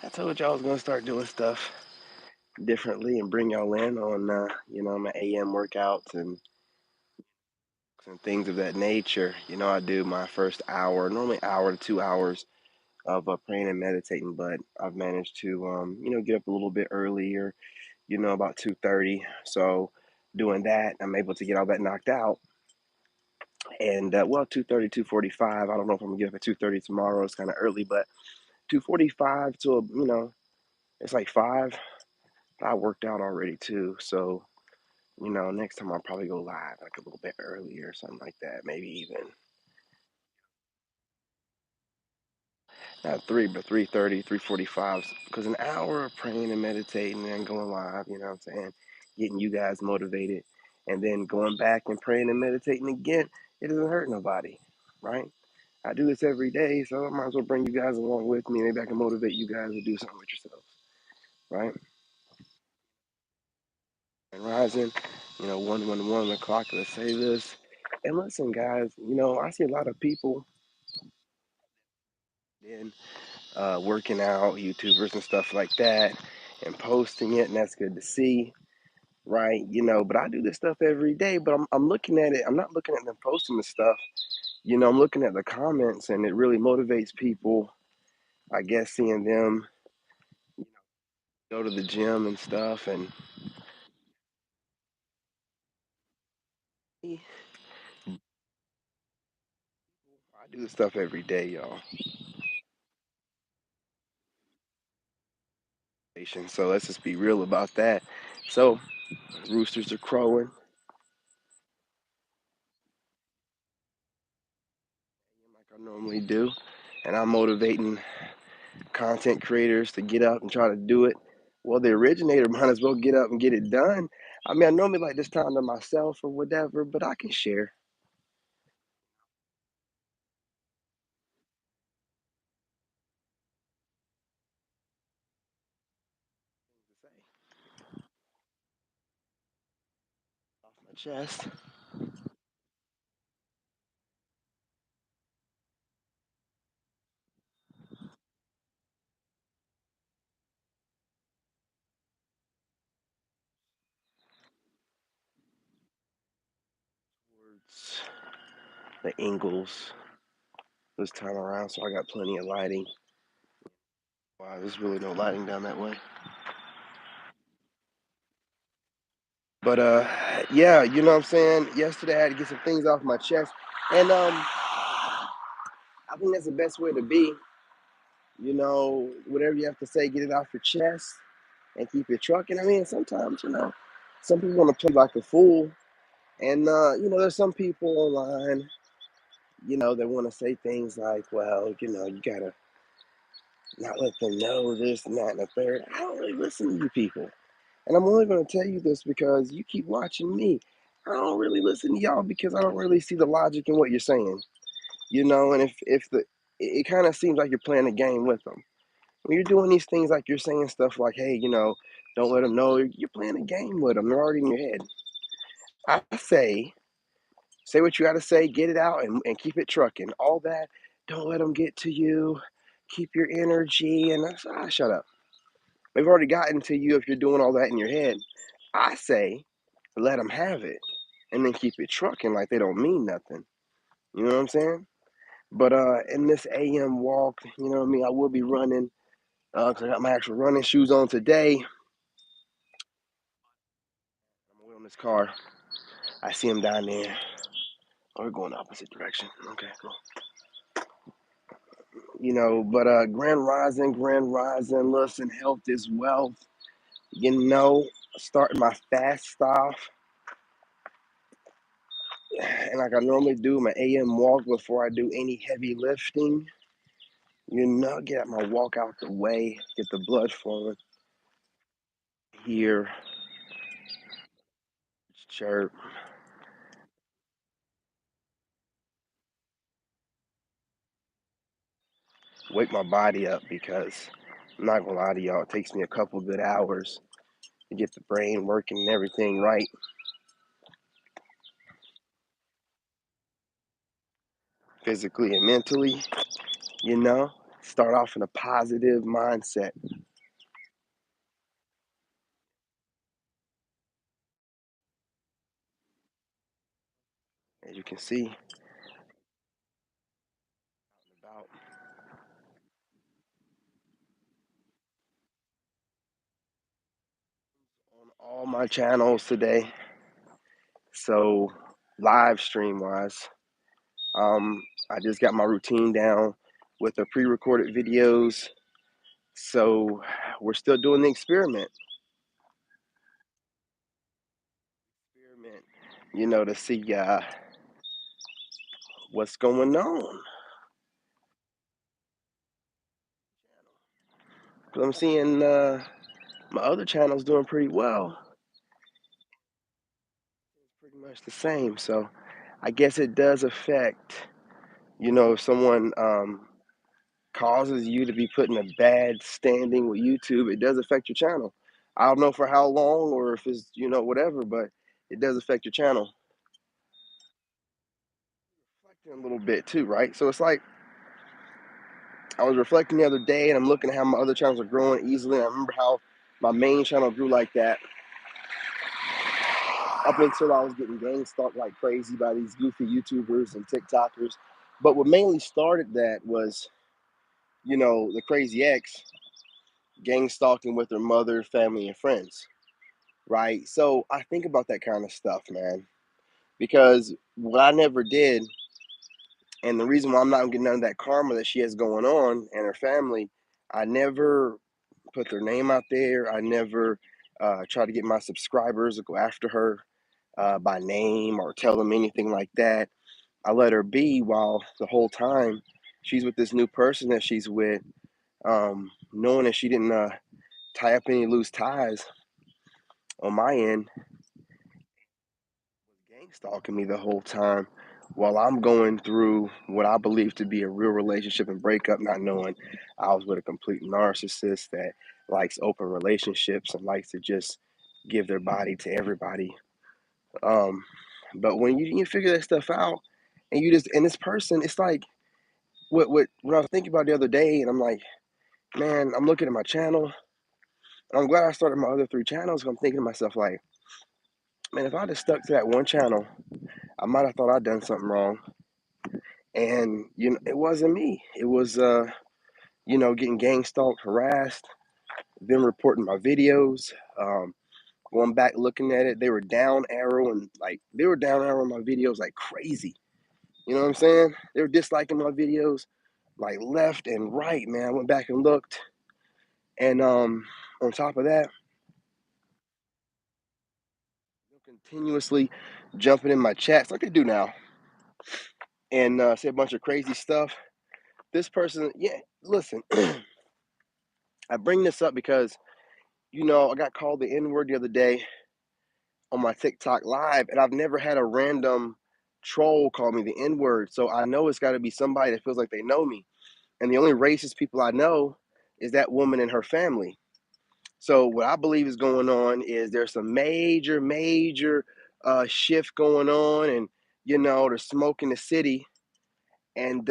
I told y'all I was gonna start doing stuff differently and bring y'all in on my AM workouts and things of that nature. I do my first hour, normally hour to 2 hours of praying and meditating, but I've managed to get up a little bit earlier, about 2:30. So doing that, I'm able to get all that knocked out. And 2:30, 2:45. I don't know if I'm gonna get up at 2:30 tomorrow. It's kind of early, but 2:45 to it's like 5. I worked out already too, so next time I'll probably go live like a little bit earlier or something like that. Maybe even not 3, but 3:30, 3:45. Because an hour of praying and meditating and going live, you know what I'm saying? Getting you guys motivated and then going back and praying and meditating again, it doesn't hurt nobody, right? I do this every day, so I might as well bring you guys along with me. Maybe I can motivate you guys to do something with yourselves, right? And rising, 1 o'clock, let's say this. And listen, guys, I see a lot of people in working out, YouTubers and stuff like that, and posting it, and that's good to see, right? But I do this stuff every day, but I'm looking at it, I'm not looking at them posting the stuff, I'm looking at the comments, and it really motivates people, I guess, seeing them go to the gym and stuff, and I do this stuff every day, y'all. So let's just be real about that. So, roosters are crowing like I normally do, and I'm motivating content creators to get up and try to do it. Well, the originator might as well get up and get it done. I mean, I normally like this time to myself or whatever, but I can share. Off my chest. Towards the Ingles this time around, so I got plenty of lighting. Wow, there's really no lighting down that way. But yeah, you know what I'm saying? Yesterday I had to get some things off my chest. And I think that's the best way to be. Whatever you have to say, get it off your chest and keep it trucking. I mean, sometimes, some people want to play like a fool. And, there's some people online, that want to say things like, well, you got to not let them know this and that and the third. I don't really listen to you people. And I'm only going to tell you this because you keep watching me. I don't really listen to y'all because I don't really see the logic in what you're saying. And if it kind of seems like you're playing a game with them. When you're doing these things like you're saying stuff like, hey, don't let them know, you're playing a game with them. They're already in your head. I say what you got to say, get it out, and keep it trucking. All that, don't let them get to you. Keep your energy. And shut up. They've already gotten to you if you're doing all that in your head. I say, let them have it, and then keep it trucking like they don't mean nothing. You know what I'm saying? But in this AM walk, you know what I mean? I will be running because I got my actual running shoes on today. I'm gonna wait on this car. I see him down there. Oh, we're going the opposite direction. Okay, cool. But grand rising, listen, health is wealth. Starting my fast off, and like I normally do, my AM walk before I do any heavy lifting. Get my walk out the way, get the blood flowing here, chirp, wake my body up because I'm not gonna lie to y'all, it takes me a couple good hours to get the brain working and everything right, physically and mentally, you know. Start off in a positive mindset. as you can see, about on all my channels today. So live stream wise, I just got my routine down with the pre-recorded videos. So we're still doing the experiment, to see what's going on. 'Cause I'm seeing my other channels doing pretty well. It's pretty much the same. So I guess it does affect, if someone causes you to be put in a bad standing with YouTube, it does affect your channel. I don't know for how long or if it's, whatever, but it does affect your channel. Reflecting a little bit too, right? So it's like I was reflecting the other day and I'm looking at how my other channels are growing easily. And I remember how my main channel grew like that up until I was getting gang stalked like crazy by these goofy YouTubers and TikTokers. But what mainly started that was, the crazy ex gang stalking with her mother, family, and friends, right? So I think about that kind of stuff, man, because what I never did, and the reason why I'm not getting none of that karma that she has going on and her family, I never put their name out there. I never try to get my subscribers to go after her by name or tell them anything like that. I let her be while the whole time she's with this new person that she's with, knowing that she didn't tie up any loose ties on my end, was gang stalking me the whole time while I'm going through what I believe to be a real relationship and breakup, not knowing I was with a complete narcissist that likes open relationships and likes to just give their body to everybody. Um, but when you figure that stuff out and this person, it's like what when I was thinking about the other day and I'm like, man, I'm looking at my channel and I'm glad I started my other three channels. I'm thinking to myself like, man, if I'd have stuck to that one channel, I might have thought I'd done something wrong. And it wasn't me. It was getting gang stalked, harassed, them reporting my videos, going back looking at it, they were down arrowing my videos like crazy. You know what I'm saying? They were disliking my videos like left and right, man. I went back and looked. And on top of that, they're continuously jumping in my chats like they do now and say a bunch of crazy stuff. This person, yeah, listen, I bring this up because, I got called the N word the other day on my TikTok live, and I've never had a random troll call me the N word. So I know it's got to be somebody that feels like they know me. And the only racist people I know is that woman and her family. So what I believe is going on is there's some major, major shift going on, and there's smoke in the city, and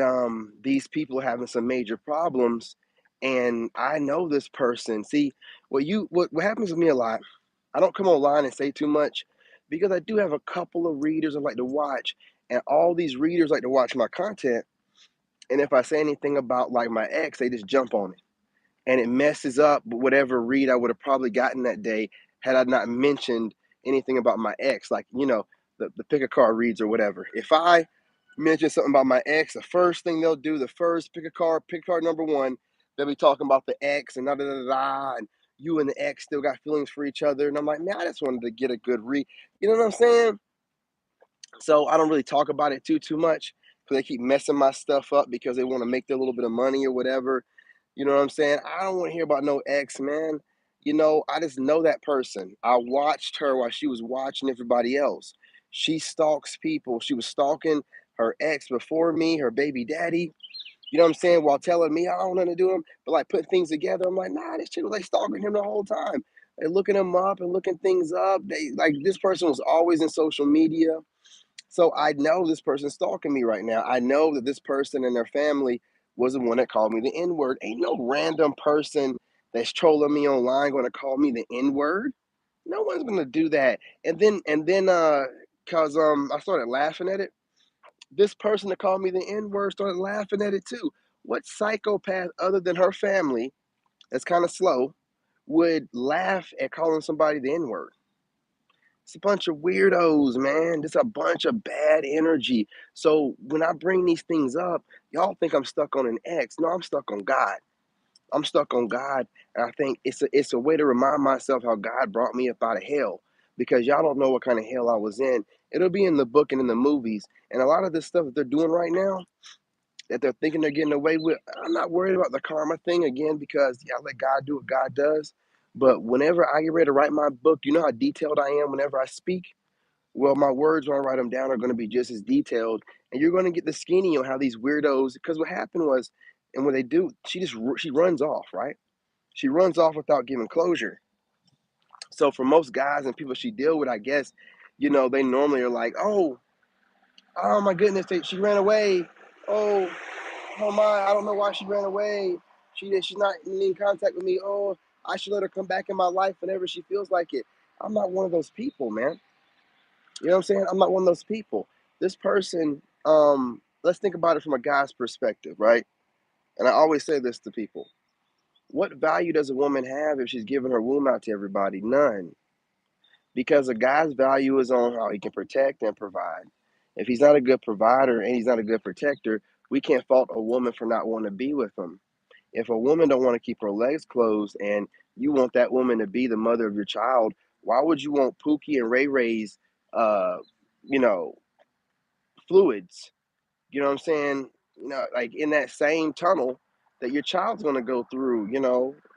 these people are having some major problems. And I know this person. See, what happens with me a lot, I don't come online and say too much because I do have a couple of readers I like to watch, and all these readers like to watch my content. And if I say anything about like my ex, they just jump on it, and it messes up whatever read I would have probably gotten that day had I not mentioned anything about my ex, like the pick a card reads or whatever. If I mention something about my ex, the first thing they'll do, the first pick card number one, they'll be talking about the ex and da da da da, and you and the ex still got feelings for each other, and I'm like, man, I just wanted to get a good read. You know what I'm saying? So I don't really talk about it too much because they keep messing my stuff up because they want to make their little bit of money or whatever. You know what I'm saying? I don't want to hear about no ex, man. I just know that person. I watched her while she was watching everybody else. She stalks people. She was stalking her ex before me, her baby daddy. You know what I'm saying? While telling me I don't know to do them, but like putting things together. I'm like, nah, this chick was like stalking him the whole time. They looking him up and looking things up. They like this person was always in social media. So I know this person's stalking me right now. I know that this person and their family was the one that called me the N word. Ain't no random person that's trolling me online going to call me the N word. No one's going to do that. And then, cause I started laughing at it. This person that called me the N word started laughing at it too. What psychopath other than her family that's kind of slow would laugh at calling somebody the N word? It's a bunch of weirdos, man. It's a bunch of bad energy. So when I bring these things up, y'all think I'm stuck on an ex. No, I'm stuck on God. I'm stuck on God, and I think it's a way to remind myself how God brought me up out of hell. Because y'all don't know what kind of hell I was in. It'll be in the book and in the movies. And a lot of this stuff that they're doing right now, that they're thinking they're getting away with, I'm not worried about the karma thing again because yeah, I let God do what God does. But whenever I get ready to write my book, you know how detailed I am whenever I speak? Well, my words when I write them down are going to be just as detailed, and you're going to get the skinny on how these weirdos. Because what happened was, and what they do, she runs off, right? She runs off without giving closure. So for most guys and people she deal with, I guess, they normally are like, oh my goodness, she ran away. Oh, oh my, I don't know why she ran away. She's not in contact with me. Oh, I should let her come back in my life whenever she feels like it. I'm not one of those people, man. You know what I'm saying? I'm not one of those people. This person, let's think about it from a guy's perspective, right? And I always say this to people. What value does a woman have if she's giving her womb out to everybody? None. Because a guy's value is on how he can protect and provide. If he's not a good provider and he's not a good protector, we can't fault a woman for not wanting to be with him. If a woman don't want to keep her legs closed and you want that woman to be the mother of your child, why would you want Pookie and Ray Ray's, uh, you know, fluids? You know what I'm saying? Like in that same tunnel that your child's gonna go through.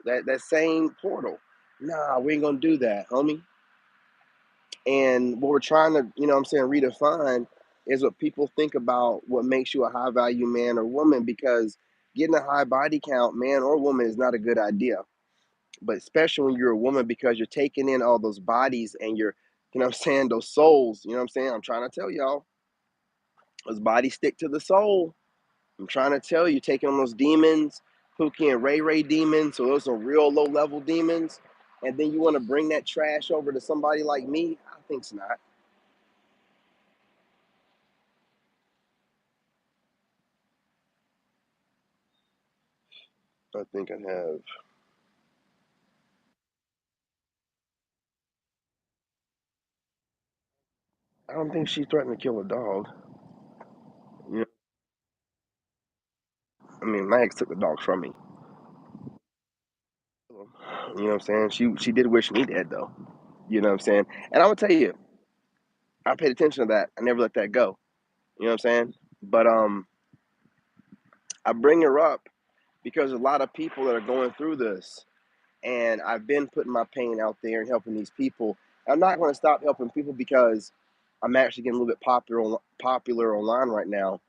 That same portal. Nah, we ain't gonna do that, homie. And what we're trying to, what I'm saying, redefine is what people think about what makes you a high value man or woman because getting a high body count, man or woman, is not a good idea. But especially when you're a woman because you're taking in all those bodies and you're, what I'm saying, those souls, what I'm saying? I'm trying to tell y'all, those bodies stick to the soul. I'm trying to tell you, taking on those demons, Pookie and Ray Ray demons, so those are real low level demons, and then you want to bring that trash over to somebody like me? I think's not. I think I have. I don't think she threatened to kill a dog. You know, I mean, my ex took the dogs from me. You know what I'm saying? She did wish me dead though. You know what I'm saying? And I'm gonna tell you, I paid attention to that. I never let that go. You know what I'm saying? But I bring her up because a lot of people that are going through this, and I've been putting my pain out there and helping these people. I'm not going to stop helping people because I'm actually getting a little bit popular online right now,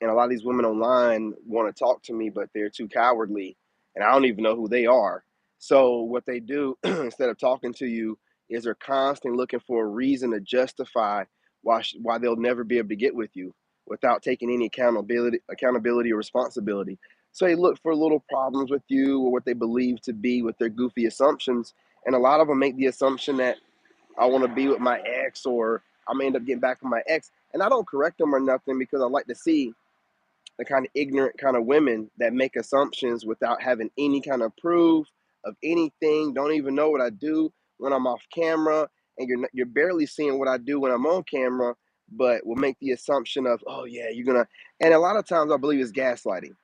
and a lot of these women online want to talk to me, but they're too cowardly, and I don't even know who they are. So what they do instead of talking to you is they're constantly looking for a reason to justify why they'll never be able to get with you without taking any accountability or responsibility. So they look for little problems with you or what they believe to be with their goofy assumptions, and a lot of them make the assumption that I want to be with my ex or I'm gonna end up getting back with my ex, and I don't correct them or nothing because I like to see the kind of ignorant kind of women that make assumptions without having any kind of proof of anything, don't even know what I do when I'm off camera, and you're barely seeing what I do when I'm on camera, but will make the assumption of, oh yeah, you're gonna. And a lot of times I believe it's gaslighting.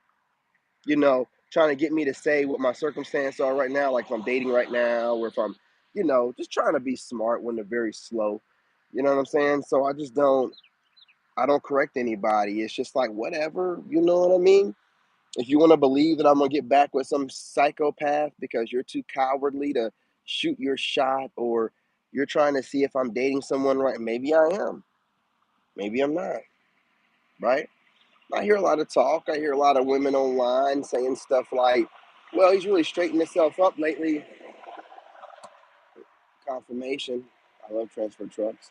Trying to get me to say what my circumstances are right now, like if I'm dating right now, or if I'm, just trying to be smart when they're very slow. You know what I'm saying? So I don't correct anybody. It's just like whatever, you know what I mean? If you want to believe that I'm gonna get back with some psychopath because you're too cowardly to shoot your shot, or you're trying to see if I'm dating someone right, maybe I am, maybe I'm not, right? I hear a lot of talk. I hear a lot of women online saying stuff like, "Well, he's really straightened himself up lately." Confirmation. I love transfer trucks.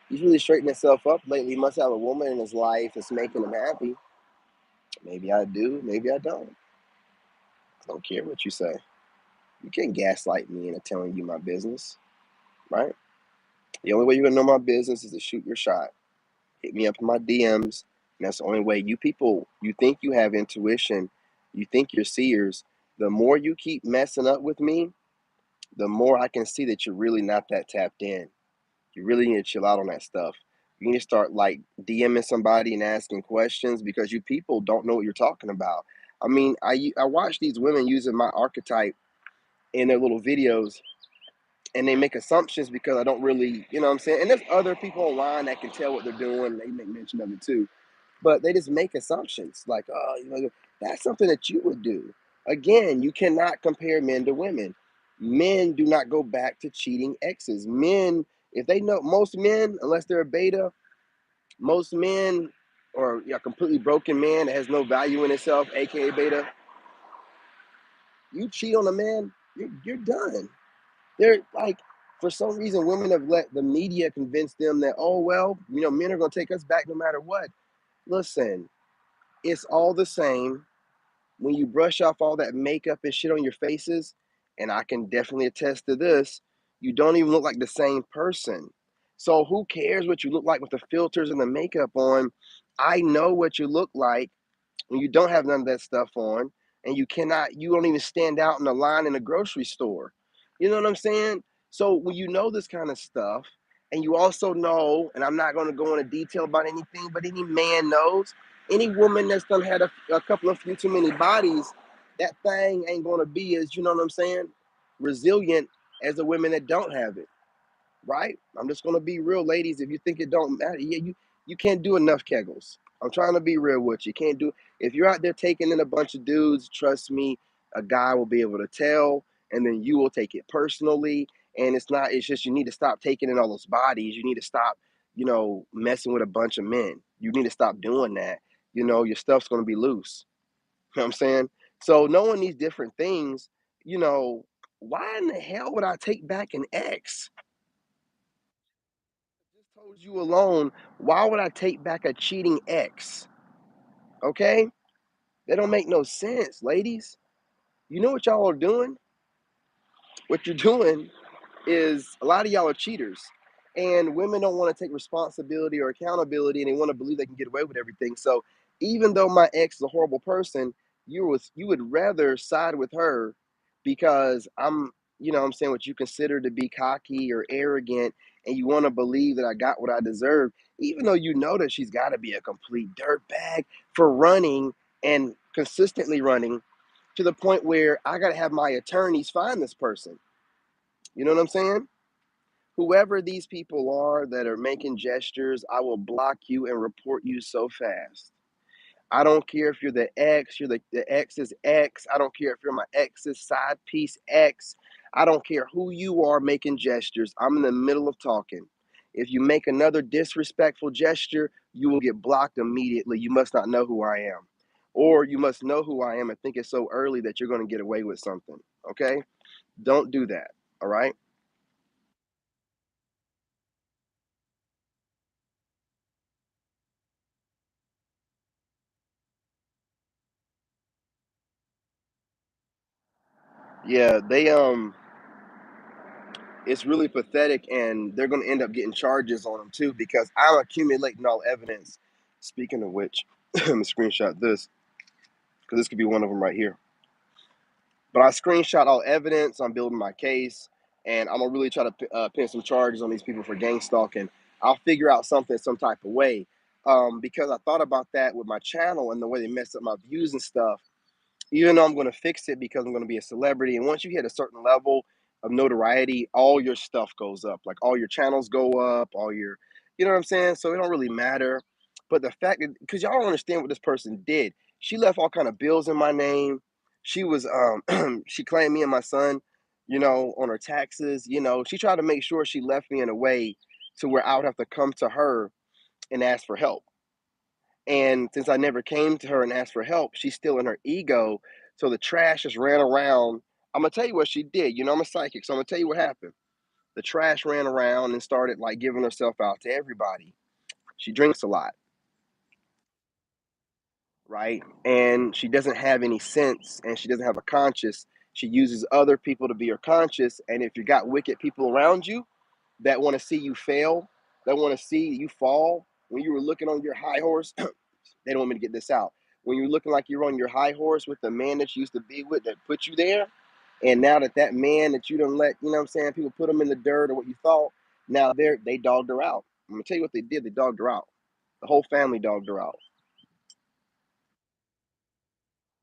He's really straightened himself up lately. He must have a woman in his life that's making him happy. Maybe I do, maybe I don't. I don't care what you say. You can't gaslight me into telling you my business, right? The only way you're gonna know my business is to shoot your shot. Hit me up in my DMs. And that's the only way. You people, you think you have intuition, you think you're seers. The more you keep messing up with me, the more I can see that you're really not that tapped in. You really need to chill out on that stuff. You need to start like DMing somebody and asking questions because you people don't know what you're talking about. I mean, I watch these women using my archetype in their little videos, and they make assumptions because I don't really, you know what I'm saying? And there's other people online that can tell what they're doing, and they make mention of it too. But they just make assumptions like, oh, you know, that's something that you would do. Again, you cannot compare men to women. Men do not go back to cheating exes. Men, if they know, most men, unless they're a beta, most men, or a completely broken man that has no value in himself, aka beta, you cheat on a man, you're done. They're like, for some reason, women have let the media convince them that, oh, well, you know, men are going to take us back no matter what. Listen, it's all the same when you brush off all that makeup and shit on your faces. And I can definitely attest to this, you don't even look like the same person. So who cares what you look like with the filters and the makeup on? I know what you look like when you don't have none of that stuff on, and you don't even stand out in the line in a grocery store. You know what I'm saying? So when you know this kind of stuff, and you also know, and I'm not going to go into detail about anything, but any man knows, any woman that's done had a couple of few too many bodies, that thing ain't going to be as, you know what I'm saying, resilient as the women that don't have it, right? I'm just gonna be real, ladies. If you think it don't matter, yeah, you can't do enough kegels. I'm trying to be real with you. You can't do, if you're out there taking in a bunch of dudes, trust me, a guy will be able to tell, and then you will take it personally. And it's not, it's just you need to stop taking in all those bodies. You need to stop, you know, messing with a bunch of men. You need to stop doing that. You know, your stuff's gonna be loose. You know what I'm saying? So knowing these different things, you know, why in the hell would I take back an ex? Just told you alone, why would I take back a cheating ex? Okay? That don't make no sense, ladies. You know what y'all are doing? What you're doing is a lot of y'all are cheaters. And women don't want to take responsibility or accountability, and they want to believe they can get away with everything. So even though my ex is a horrible person, you would rather side with her because I'm, you know what I'm saying, what you consider to be cocky or arrogant, and you want to believe that I got what I deserve, even though you know that she's got to be a complete dirtbag for running and consistently running to the point where I got to have my attorneys find this person. You know what I'm saying? Whoever these people are that are making gestures, I will block you and report you so fast. I don't care if you're the ex, you're the ex's ex. I don't care if you're my ex's side piece ex. I don't care who you are making gestures. I'm in the middle of talking. If you make another disrespectful gesture, you will get blocked immediately. You must not know who I am. Or you must know who I am and think it's so early that you're going to get away with something. Okay? Don't do that. All right? Yeah, it's really pathetic, and they're going to end up getting charges on them too because I'm accumulating all evidence. Speaking of which, I'm gonna screenshot this because this could be one of them right here. But I screenshot all evidence. I'm building my case, and I'm gonna really try to pin some charges on these people for gang stalking. I'll figure out something some type of way, because I thought about that with my channel and the way they messed up my views and stuff. Even though I'm going to fix it because I'm going to be a celebrity. And once you hit a certain level of notoriety, all your stuff goes up. Like all your channels go up, all your, you know what I'm saying? So it don't really matter. But the fact that, because y'all don't understand what this person did. She left all kind of bills in my name. She was, she claimed me and my son, you know, on her taxes. You know, she tried to make sure she left me in a way to where I would have to come to her and ask for help. And since I never came to her and asked for help, she's still in her ego. So the trash just ran around. I'm gonna tell you what she did. You know, I'm a psychic, so I'm gonna tell you what happened. The trash ran around and started like giving herself out to everybody. She drinks a lot, right? And she doesn't have any sense and she doesn't have a conscience. She uses other people to be her conscious. And if you got wicked people around you that want to see you fail, that want to see you fall when you were looking on your high horse, They don't want me to get this out. When you're looking like you're on your high horse with the man that you used to be with that put you there, and now that that man that you don't let, you know what I'm saying, people put them in the dirt or what you thought, now they dogged her out. I'm gonna tell you what they did. They dogged her out. The whole family dogged her out.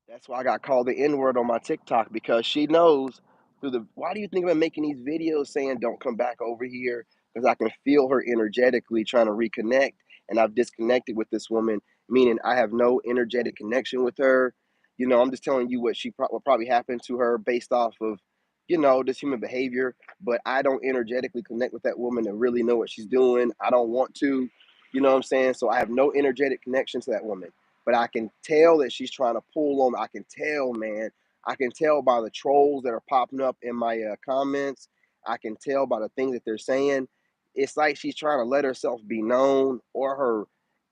That's why I got called the N word on my TikTok because she knows through the. Why do you think I'm making these videos saying don't come back over here? Because I can feel her energetically trying to reconnect, and I've disconnected with this woman, meaning I have no energetic connection with her. You know, I'm just telling you what probably happened to her based off of, this human behavior. But I don't energetically connect with that woman to really know what she's doing. I don't want to. You know what I'm saying? So I have no energetic connection to that woman, but I can tell that she's trying to pull on. I can tell, man. I can tell by the trolls that are popping up in my comments. I can tell by the things that they're saying. It's like she's trying to let herself be known, or her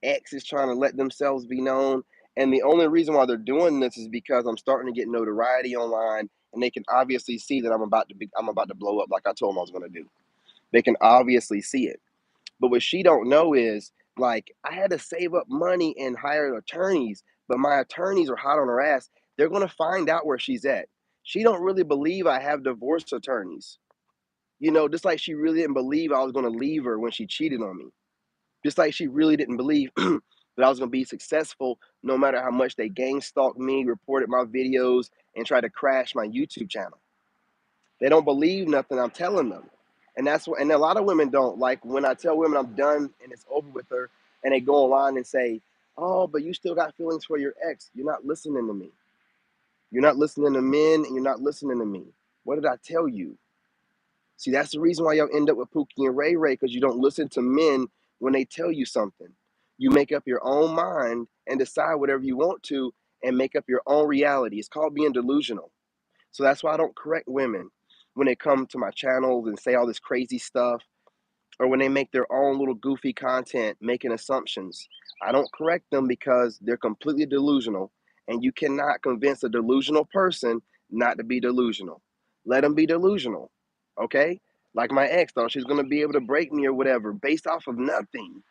ex is trying to let themselves be known. And the only reason why they're doing this is because I'm starting to get notoriety online, and they can obviously see that I'm about to blow up like I told them I was going to do. They can obviously see it. But what she don't know is, like, I had to save up money and hire attorneys, but my attorneys are hot on her ass. They're gonna find out where she's at. She don't really believe I have divorce attorneys. Just like she really didn't believe I was gonna leave her when she cheated on me. Just like she really didn't believe that I was gonna be successful no matter how much they gang stalked me, reported my videos, and tried to crash my YouTube channel. They don't believe nothing I'm telling them. And that's what, and a lot of women don't. Like when I tell women I'm done and it's over with her, and they go online and say, "Oh, but you still got feelings for your ex." You're not listening to me. You're not listening to men, and you're not listening to me. What did I tell you? See, that's the reason why y'all end up with Pookie and Ray Ray, because you don't listen to men when they tell you something. You make up your own mind and decide whatever you want to, and make up your own reality. It's called being delusional. So that's why I don't correct women when they come to my channels and say all this crazy stuff, or when they make their own little goofy content making assumptions. I don't correct them because they're completely delusional, and you cannot convince a delusional person not to be delusional. Let them be delusional, okay? Like my ex thought she's going to be able to break me or whatever based off of nothing.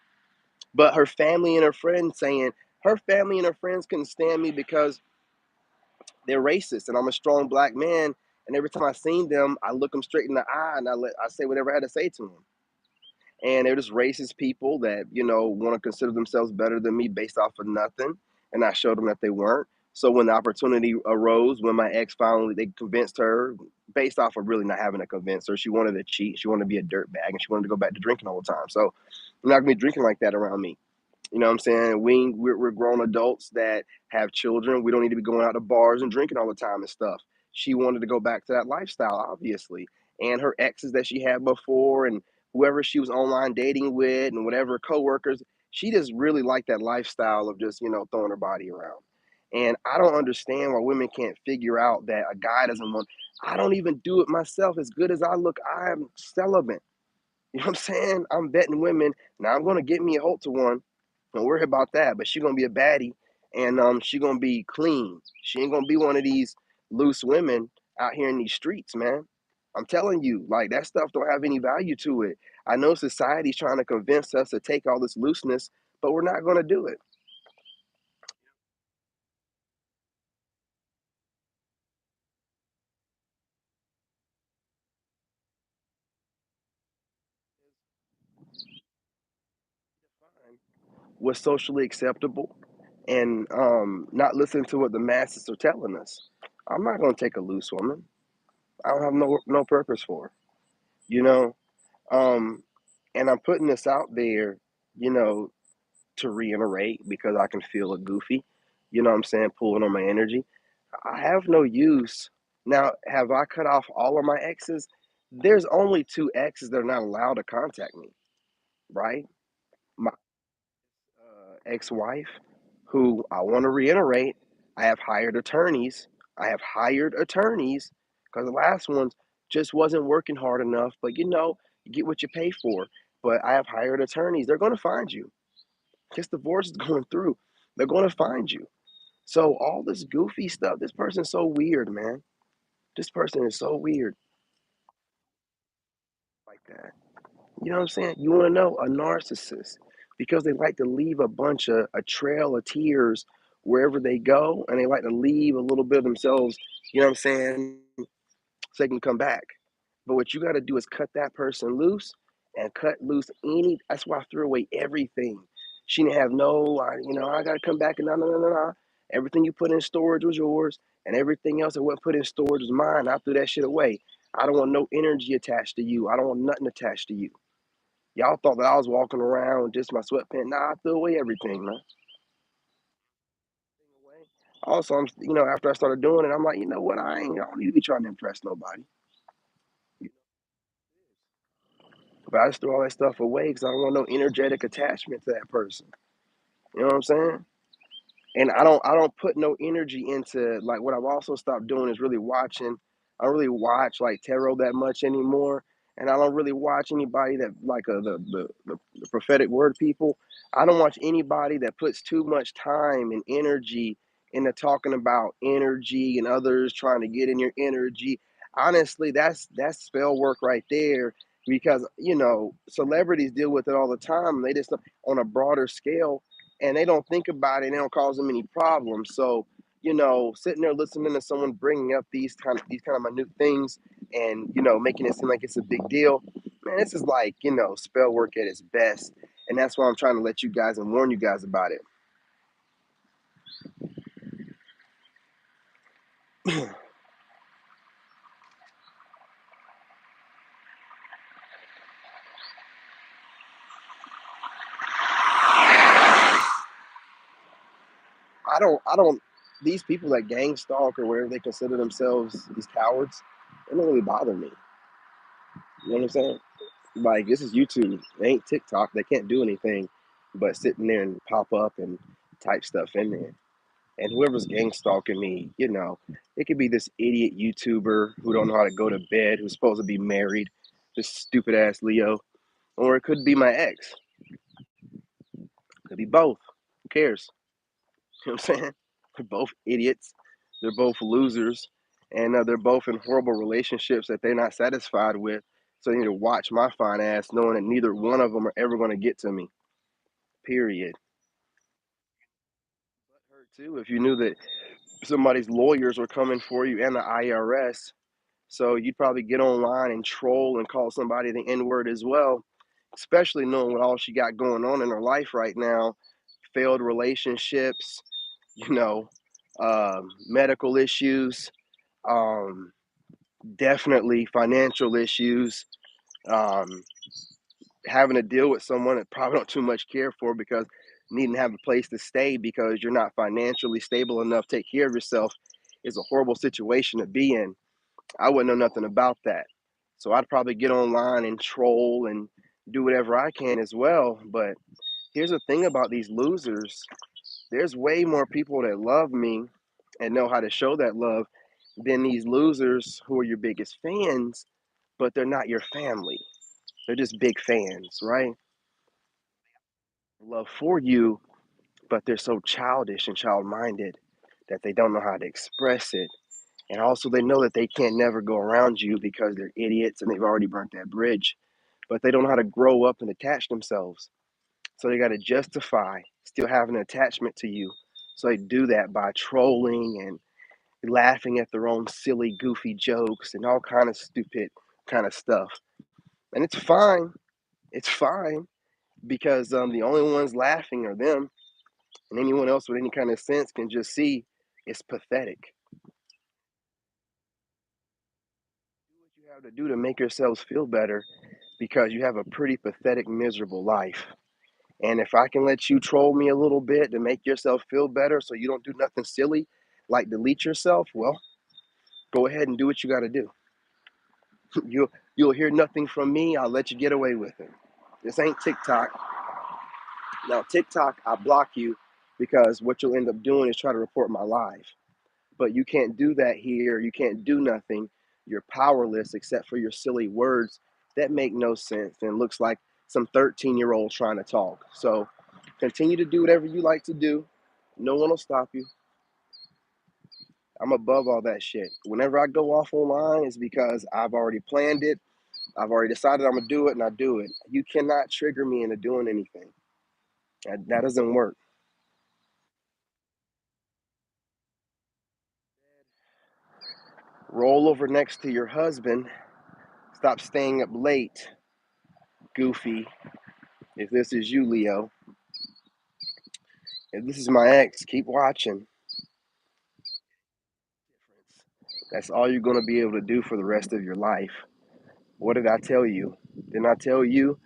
But her family and her friends saying her family and her friends couldn't stand me because they're racist and I'm a strong black man. And every time I seen them, I look them straight in the eye and I say whatever I had to say to them. And they're just racist people that want to consider themselves better than me based off of nothing. And I showed them that they weren't. So when the opportunity arose, when my ex finally they convinced her, based off of really not having to convince her, she wanted to cheat, she wanted to be a dirtbag, and she wanted to go back to drinking all the time. So I'm not gonna be drinking like that around me. You know what I'm saying? We're grown adults that have children. We don't need to be going out to bars and drinking all the time and stuff. She wanted to go back to that lifestyle, obviously. And her exes that she had before and whoever she was online dating with and whatever coworkers, she just really liked that lifestyle of just, throwing her body around. And I don't understand why women can't figure out that a guy doesn't want. I don't even do it myself. As good as I look, I am celibate. You know what I'm saying? I'm betting women. Now I'm gonna get me a hold to one. Don't worry about that. But she gonna be a baddie, and she gonna be clean. She ain't gonna be one of these loose women out here in these streets, man. I'm telling you, like that stuff don't have any value to it. I know society's trying to convince us to take all this looseness, but we're not gonna do it. What's socially acceptable, and not listen to what the masses are telling us. I'm not gonna take a loose woman. I don't have no purpose for her. You know, Um, and I'm putting this out there, you know, to reiterate because I can feel it goofy, what I'm saying, pulling on my energy. I have no use. Now, have I cut off all of my exes? There's only two exes that are not allowed to contact me, right? My ex-wife, who I want to reiterate, I have hired attorneys. I have hired attorneys because the last ones just wasn't working hard enough. But you get what you pay for. But I have hired attorneys. They're going to find you. This divorce is going through. They're going to find you. So all this goofy stuff, this person's so weird, man. This person is so weird like that. You know what I'm saying? You want to know a narcissist because they like to leave a bunch of a trail of tears wherever they go, and they like to leave a little bit of themselves, you know what I'm saying, so they can come back. But what you got to do is cut that person loose and cut loose any. That's why I threw away everything. She didn't have no, I got to come back and no, no, no, no, no. Everything you put in storage was yours, and everything else that wasn't put in storage was mine. I threw that shit away. I don't want no energy attached to you. I don't want nothing attached to you. Y'all thought that I was walking around with just my sweatpants. Nah, I threw away everything, man. Also, after I started doing it, I'm like, you know what? I don't need to be trying to impress nobody. But I just threw all that stuff away because I don't want no energetic attachment to that person. You know what I'm saying? And I don't put no energy into, like, what I've also stopped doing is really watching. I don't really watch like tarot that much anymore, and I don't really watch anybody that like the prophetic word people. I don't watch anybody that puts too much time and energy into talking about energy and others trying to get in your energy. Honestly, that's spell work right there, because celebrities deal with it all the time. They just on a broader scale, and they don't think about it and they don't cause them any problems. So, sitting there listening to someone bringing up these kind of minute things and making it seem like it's a big deal, man, this is like spell work at its best, and that's why I'm trying to let you guys and warn you guys about it. I don't these people that gang stalk or whatever they consider themselves, these cowards, they don't really bother me. You know what I'm saying? Like, this is YouTube. It ain't TikTok. They can't do anything but sit there and pop up and type stuff in there. And whoever's gang stalking me, it could be this idiot YouTuber who don't know how to go to bed, who's supposed to be married, this stupid ass Leo, or it could be my ex. Could be both. Who cares? You know what I'm saying? They're both idiots. They're both losers, and they're both in horrible relationships that they're not satisfied with. So they need to watch my fine ass, knowing that neither one of them are ever going to get to me. Period. Hurt too if you knew that somebody's lawyers were coming for you and the IRS. So you'd probably get online and troll and call somebody the N word as well, especially knowing what all she got going on in her life right now, failed relationships, you know, medical issues, um, definitely financial issues, um, having to deal with someone that probably don't too much care for because needing to have a place to stay because you're not financially stable enough to take care of yourself is a horrible situation to be in. I wouldn't know nothing about that. So I'd probably get online and troll and do whatever I can as well. But here's the thing about these losers, there's way more people that love me and know how to show that love than these losers who are your biggest fans, but they're not your family. They're just big fans, right? Love for you, but they're so childish and child minded that they don't know how to express it. And also, they know that they can't never go around you because they're idiots and they've already burnt that bridge. But they don't know how to grow up and attach themselves. So they got to justify still having an attachment to you. So they do that by trolling and laughing at their own silly, goofy jokes and all kind of stupid kind of stuff. And it's fine. It's fine because the only ones laughing are them, and anyone else with any kind of sense can just see it's pathetic. Do what you have to do to make yourselves feel better because you have a pretty pathetic, miserable life. And if I can let you troll me a little bit to make yourself feel better so you don't do nothing silly like delete yourself, well, go ahead and do what you got to do. You'll hear nothing from me. I'll let you get away with it. This ain't TikTok. Now, TikTok, I block you because what you'll end up doing is try to report my live. But you can't do that here. You can't do nothing. You're powerless except for your silly words that make no sense and looks like some 13-year-old trying to talk. So continue to do whatever you like to do. No one will stop you. I'm above all that shit. Whenever I go off online, it's because I've already planned it. I've already decided I'm gonna do it, and I do it. You cannot trigger me into doing anything. That doesn't work. Roll over next to your husband. Stop staying up late, goofy. If this is you, Leo, if this is my ex, keep watching. That's all you're going to be able to do for the rest of your life. What did I tell you? Didn't I tell you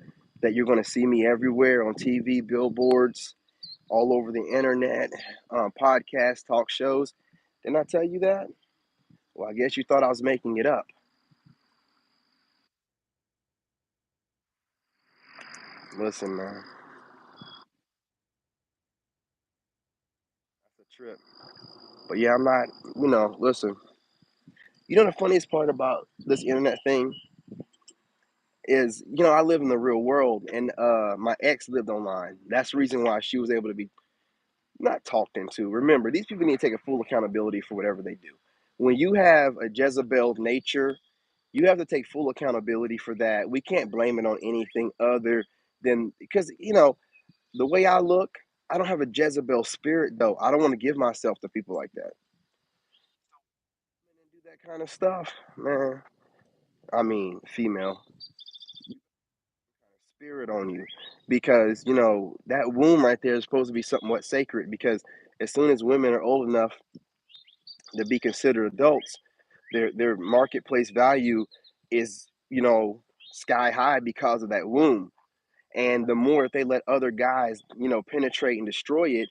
that you're going to see me everywhere on TV, billboards, all over the internet, podcasts, talk shows? Didn't I tell you that? Well, I guess you thought I was making it up. Listen, man, that's a trip. But yeah, I'm not, listen. You know the funniest part about this internet thing is, I live in the real world, and my ex lived online. That's the reason why she was able to be not talked into. Remember, these people need to take a full accountability for whatever they do. When you have a Jezebel nature, you have to take full accountability for that. We can't blame it on anything other than because, the way I look, I don't have a Jezebel spirit, though. I don't want to give myself to people like that. And do that kind of stuff, man. I mean, female spirit on you because, that womb right there is supposed to be somewhat sacred because as soon as women are old enough to be considered adults, their marketplace value is sky high because of that womb. And the more if they let other guys penetrate and destroy it,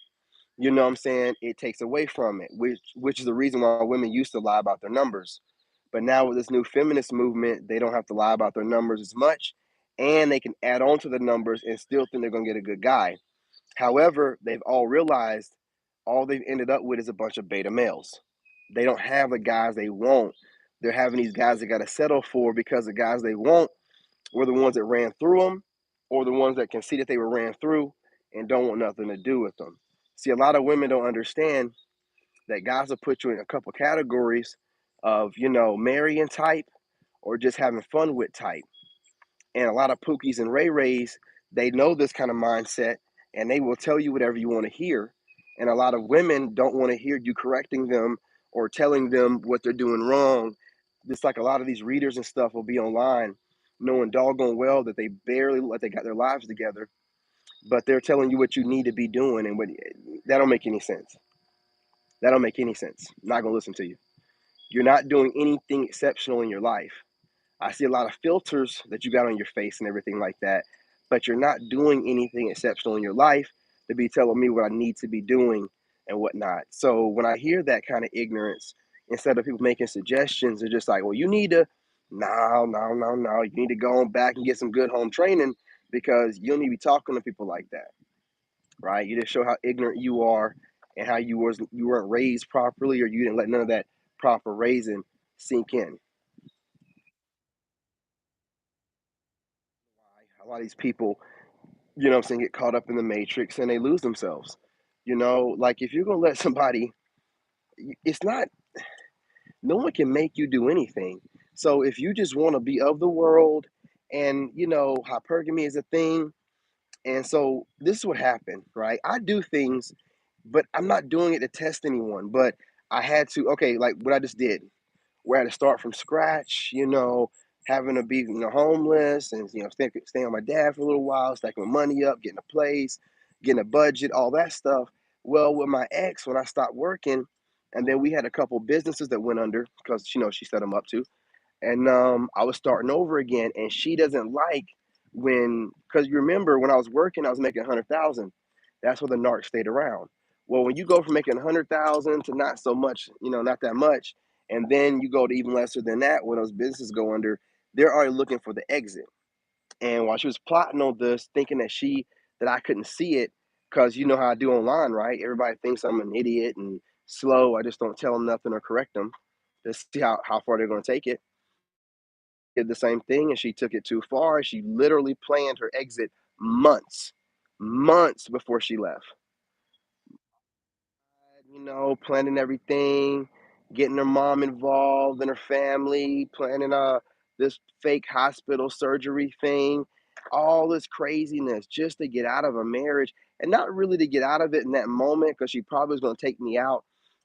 what I'm saying, it takes away from it, which is the reason why women used to lie about their numbers. But now with this new feminist movement, they don't have to lie about their numbers as much, and they can add on to the numbers and still think they're going to get a good guy. However, they've all realized all they've ended up with is a bunch of beta males. They don't have the guys they want. They're having these guys they got to settle for because the guys they want were the ones that ran through them or the ones that can see that they were ran through and don't want nothing to do with them. See, a lot of women don't understand that guys will put you in a couple categories of, marrying type or just having fun with type. And a lot of Pookies and Ray Rays, they know this kind of mindset and they will tell you whatever you want to hear. And a lot of women don't want to hear you correcting them or telling them what they're doing wrong. Just like a lot of these readers and stuff will be online knowing doggone well that they barely look like they got their lives together, but they're telling you what you need to be doing. And that don't make any sense. That don't make any sense. I'm not going to listen to you. You're not doing anything exceptional in your life. I see a lot of filters that you got on your face and everything like that, but you're not doing anything exceptional in your life to be telling me what I need to be doing and whatnot. So when I hear that kind of ignorance, instead of people making suggestions, they're just like, well, you need to, no, no, no, no. You need to go on back and get some good home training because you don't need to be talking to people like that, right? You just show how ignorant you are and how you weren't raised properly or you didn't let none of that proper raising sink in. A lot of these people, what I'm saying, get caught up in the matrix and they lose themselves. Like if you're gonna let somebody, it's not, no one can make you do anything. So if you just want to be of the world and hypergamy is a thing, and so this is what happened, right? I do things, but I'm not doing it to test anyone. But I had to, okay, like what I just did, where I had to start from scratch, having to be, homeless and, staying on my dad for a little while, stacking my money up, getting a place, getting a budget, all that stuff. Well, with my ex, when I stopped working, and then we had a couple businesses that went under because, she set them up too. And I was starting over again, and she doesn't like when, because you remember when I was working, I was making 100,000. That's where the narc stayed around. Well, when you go from making 100,000 to not so much, not that much, and then you go to even lesser than that, when those businesses go under, they're already looking for the exit. And while she was plotting on this, thinking that I couldn't see it, because you know how I do online, right? Everybody thinks I'm an idiot and slow. I just don't tell them nothing or correct them to see how far they're going to take it. Did the same thing and she took it too far. She literally planned her exit months before she left. Planning everything, getting her mom involved and her family, planning this fake hospital surgery thing. all this craziness just to get out of a marriage, and not really to get out of it in that moment because she probably was going to take me out,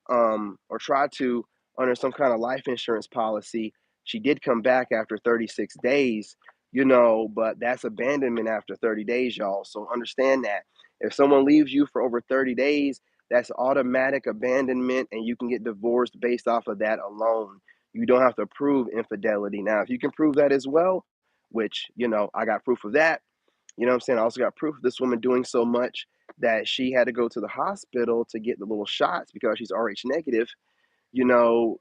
or try to under some kind of life insurance policy. She did come back after 36 days, but that's abandonment after 30 days, y'all. So understand that if someone leaves you for over 30 days, that's automatic abandonment, and you can get divorced based off of that alone. You don't have to prove infidelity. Now, if you can prove that as well, which, I got proof of that. What I'm saying? I also got proof of this woman doing so much that she had to go to the hospital to get the little shots because she's RH negative, to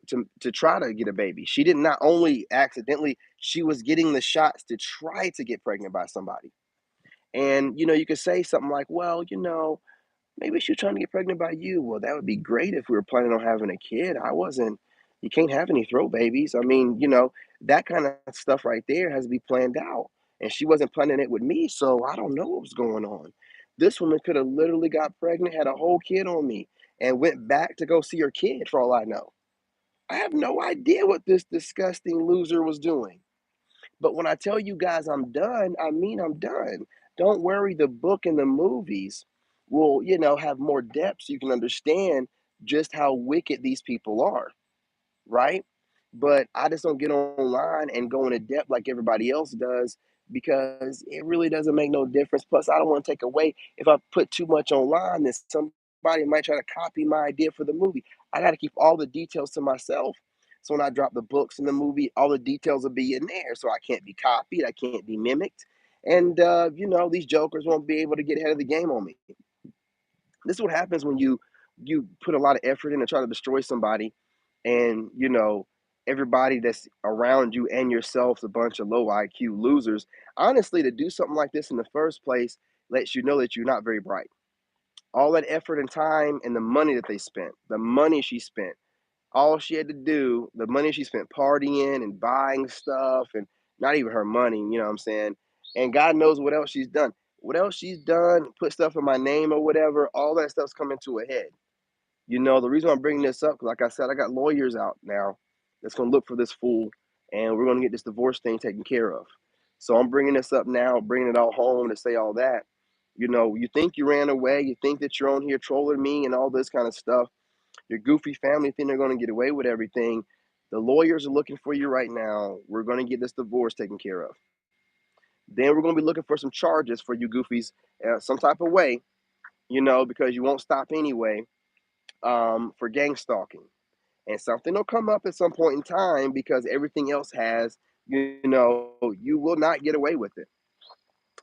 try to get a baby. She did not only accidentally, she was getting the shots to try to get pregnant by somebody. And, you could say something like, well, maybe she's trying to get pregnant by you. Well, that would be great if we were planning on having a kid. You can't have any throw babies. I mean, that kind of stuff right there has to be planned out. And she wasn't planning it with me, so I don't know what was going on. This woman could have literally got pregnant, had a whole kid on me, and went back to go see her kid for all I know. I have no idea what this disgusting loser was doing. But when I tell you guys I'm done, I mean I'm done. Don't worry, the book and the movies will, have more depth so you can understand just how wicked these people are, right? But I just don't get online and go into depth like everybody else does because it really doesn't make no difference. Plus, I don't want to take away if I put too much online, then somebody might try to copy my idea for the movie. I got to keep all the details to myself. So when I drop the books in the movie, all the details will be in there. So I can't be copied, I can't be mimicked. And, these jokers won't be able to get ahead of the game on me. This is what happens when you put a lot of effort in to try to destroy somebody, and everybody that's around you and yourself's a bunch of low IQ losers. Honestly, to do something like this in the first place lets you know that you're not very bright. All that effort and time and the money that they spent, the money she spent, all she had to do, the money she spent partying and buying stuff, and not even her money, you know what I'm saying? And God knows what else she's done. What else she's done, put stuff in my name or whatever, all that stuff's coming to a head. The reason I'm bringing this up, 'cause like I said, I got lawyers out now that's going to look for this fool, and we're going to get this divorce thing taken care of. So I'm bringing this up now, bringing it all home to say all that. You think you ran away, you think that you're on here trolling me and all this kind of stuff. Your goofy family think they're going to get away with everything. The lawyers are looking for you right now. We're going to get this divorce taken care of. Then we're going to be looking for some charges for you goofies, some type of way, because you won't stop anyway, for gang stalking. And something will come up at some point in time because everything else has, you will not get away with it.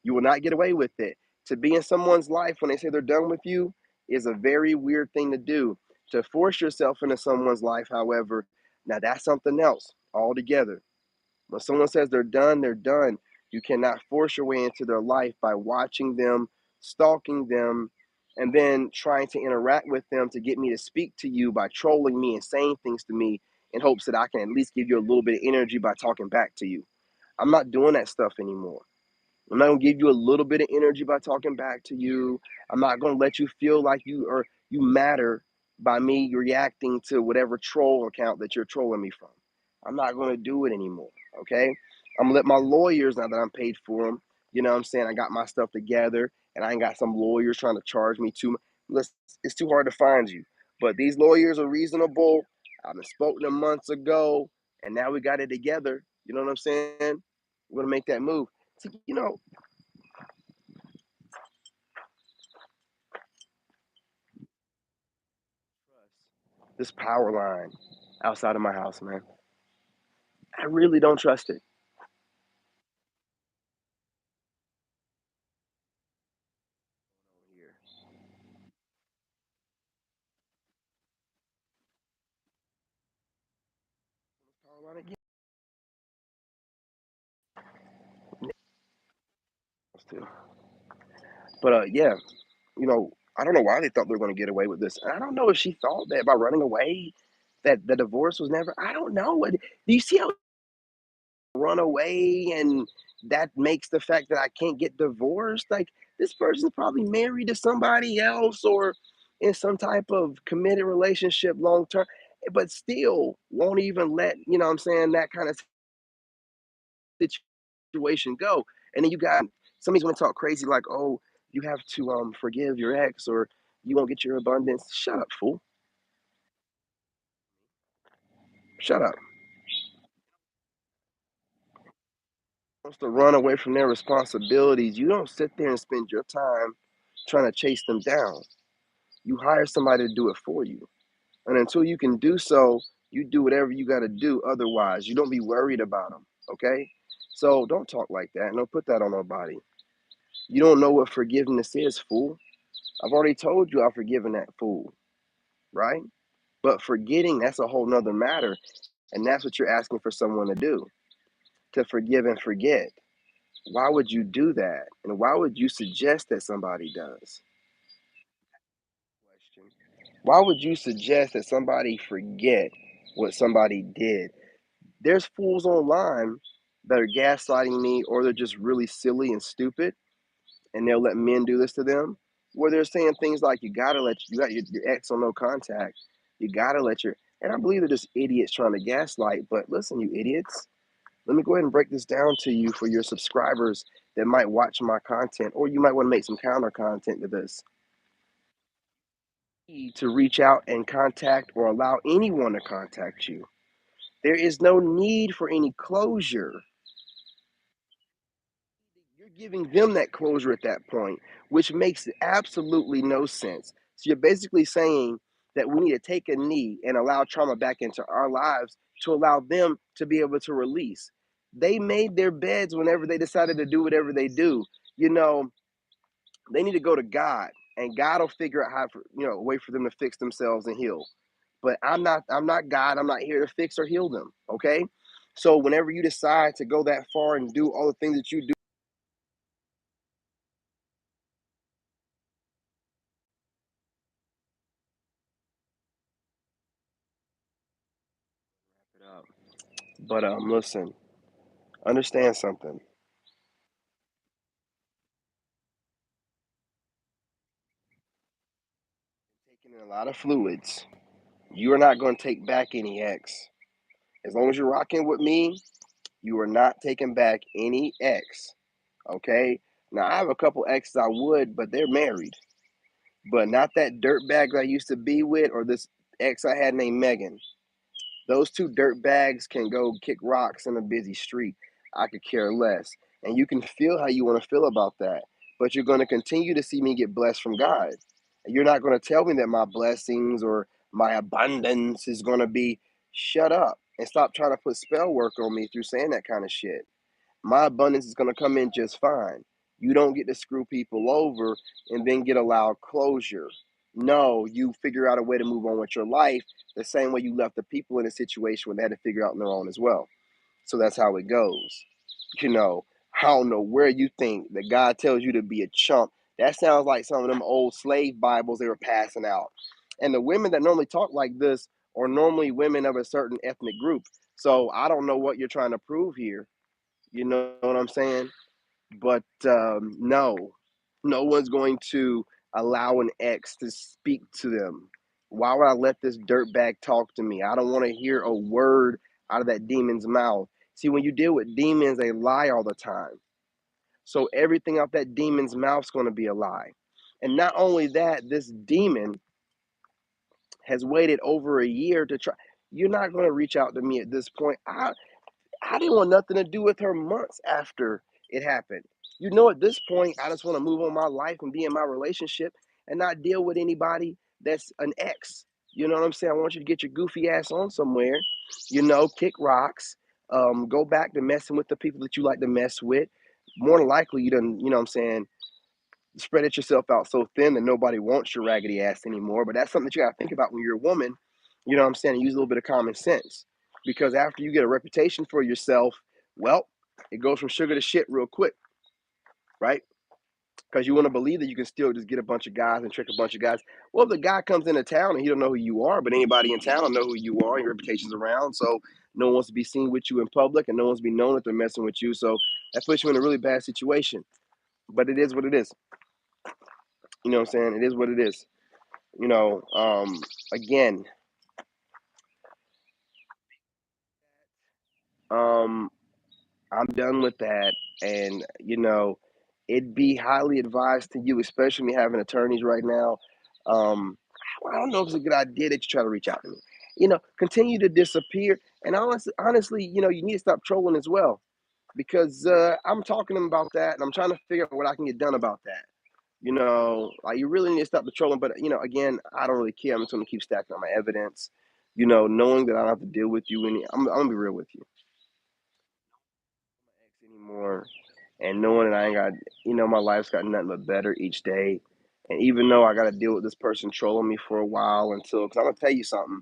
You will not get away with it. To be in someone's life when they say they're done with you is a very weird thing to do. To force yourself into someone's life, however, now that's something else altogether. When someone says they're done, they're done. You cannot force your way into their life by watching them, stalking them, and then trying to interact with them to get me to speak to you by trolling me and saying things to me in hopes that I can at least give you a little bit of energy by talking back to you. I'm not doing that stuff anymore. I'm not gonna give you a little bit of energy by talking back to you. I'm not gonna let you feel like you matter by me reacting to whatever troll account that you're trolling me from. I'm not gonna do it anymore. Okay. I'm gonna let my lawyers, now that I'm paid for them, what I'm saying, I got my stuff together and I ain't got some lawyers trying to charge me too much. Listen, it's too hard to find you. But these lawyers are reasonable. I've been spoken to months ago, and now we got it together. You know what I'm saying? We're gonna make that move. So, this power line outside of my house, man. I really don't trust it. Here. Power line again. But yeah, I don't know why they thought they were going to get away with this. I don't know if she thought that by running away, that the divorce was never. I don't know. Do you see how run away and that makes the fact that I can't get divorced? Like this person's probably married to somebody else or in some type of committed relationship long term, but still won't even let that kind of situation go. And then you got Somebody's gonna talk crazy like, "Oh, you have to forgive your ex or you won't get your abundance." Shut up, fool. Shut up. Wants to run away from their responsibilities. You don't sit there and spend your time trying to chase them down. You hire somebody to do it for you. And until you can do so, you do whatever you got to do. Otherwise, you don't be worried about them. Okay? So don't talk like that. Don't put that on nobody. You don't know what forgiveness is, fool. I've already told you I've forgiven that fool, right? But forgetting, that's a whole nother matter. And that's what you're asking for someone to do, to forgive and forget. Why would you do that? And why would you suggest that somebody does? Question. Why would you suggest that somebody forget what somebody did? There's fools online that are gaslighting me or they're just really silly and stupid and they'll let men do this to them where they're saying things like you got your ex on no contact. You gotta let your and I believe they're just idiots trying to gaslight, but listen, you idiots. Let me go ahead and break this down to you for your subscribers that might watch my content, or you might want to make some counter content to this. Need to reach out and contact or allow anyone to contact you. There is no need for any closure. You're giving them that closure at that point, which makes absolutely no sense. So you're basically saying that we need to take a knee and allow trauma back into our lives to allow them to be able to release. They made their beds whenever they decided to do whatever they do. You know, they need to go to God, and God will figure out how, a way for them to fix themselves and heal. But I'm not God. I'm not here to fix or heal them. Okay. So whenever you decide to go that far and do all the things that you do, wrap it up. But listen, understand something. Taking in a lot of fluids. You are not going to take back any X. As long as you're rocking with me, you are not taking back any X. Okay. Now I have a couple exes I would, but they're married. But not that dirtbag I used to be with, or this ex I had named Megan. Those two dirt bags can go kick rocks in a busy street. I could care less. And you can feel how you want to feel about that. But you're going to continue to see me get blessed from God. And you're not going to tell me that my blessings or my abundance is going to be shut up and stop trying to put spell work on me through saying that kind of shit. My abundance is going to come in just fine. You don't get to screw people over and then get allowed closure. No, you figure out a way to move on with your life the same way you left the people in a situation where they had to figure out on their own as well. So that's how it goes. You know, I don't know where you think that God tells you to be a chump. That sounds like some of them old slave Bibles they were passing out. And the women that normally talk like this are normally women of a certain ethnic group. So I don't know what you're trying to prove here. You know what I'm saying? But no, no one's going to allow an ex to speak to them. Why would I let this dirtbag talk to me? I don't want to hear a word out of that demon's mouth. See, when you deal with demons, they lie all the time. So everything out that demon's mouth is going to be a lie. And not only that, this demon has waited over a year to try. You're not going to reach out to me at this point. I didn't want nothing to do with her months after it happened. You know, at this point, I just want to move on my life and be in my relationship and not deal with anybody that's an ex. You know what I'm saying? I want you to get your goofy ass on somewhere, kick rocks, go back to messing with the people that you like to mess with. More than likely, you done, you know what I'm saying, spread it yourself out so thin that nobody wants your raggedy ass anymore. But that's something that you got to think about when you're a woman. You know what I'm saying? And use a little bit of common sense because after you get a reputation for yourself, well, it goes from sugar to shit real quick, right? Because you want to believe that you can still just get a bunch of guys and trick a bunch of guys. Well, if the guy comes into town and he don't know who you are, but anybody in town will know who you are. Your reputation's around, so no one wants to be seen with you in public, and no one's be known that they're messing with you. So that puts you in a really bad situation. But it is what it is. You know what I'm saying? It is what it is. You know, again, um, I'm done with that. And, it'd be highly advised to you, especially me having attorneys right now. Um, I don't know if it's a good idea that you try to reach out to me. Continue to disappear. And honestly, you need to stop trolling as well because I'm talking to them about that, and I'm trying to figure out what I can get done about that. Like you really need to stop the trolling. But again, I don't really care. I'm just gonna keep stacking on my evidence. Knowing that I don't have to deal with you. I'm gonna be real with you anymore, and knowing that I ain't got, my life's got nothing but better each day. And even though I got to deal with this person trolling me for a while because I'm gonna tell you something,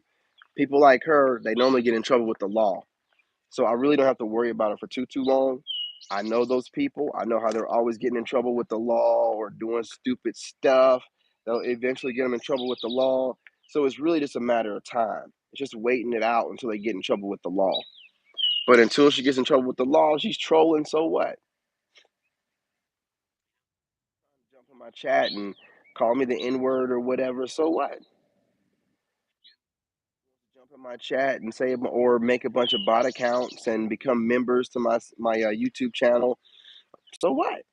people like her, they normally get in trouble with the law. So I really don't have to worry about it for too long. I know those people. I know how they're always getting in trouble with the law or doing stupid stuff. They'll eventually get them in trouble with the law. So it's really just a matter of time. It's just waiting it out until they get in trouble with the law. But until she gets in trouble with the law, she's trolling. So what? Jump in my chat and call me the N word or whatever. So what? Jump in my chat and say or make a bunch of bot accounts and become members to my YouTube channel. So what?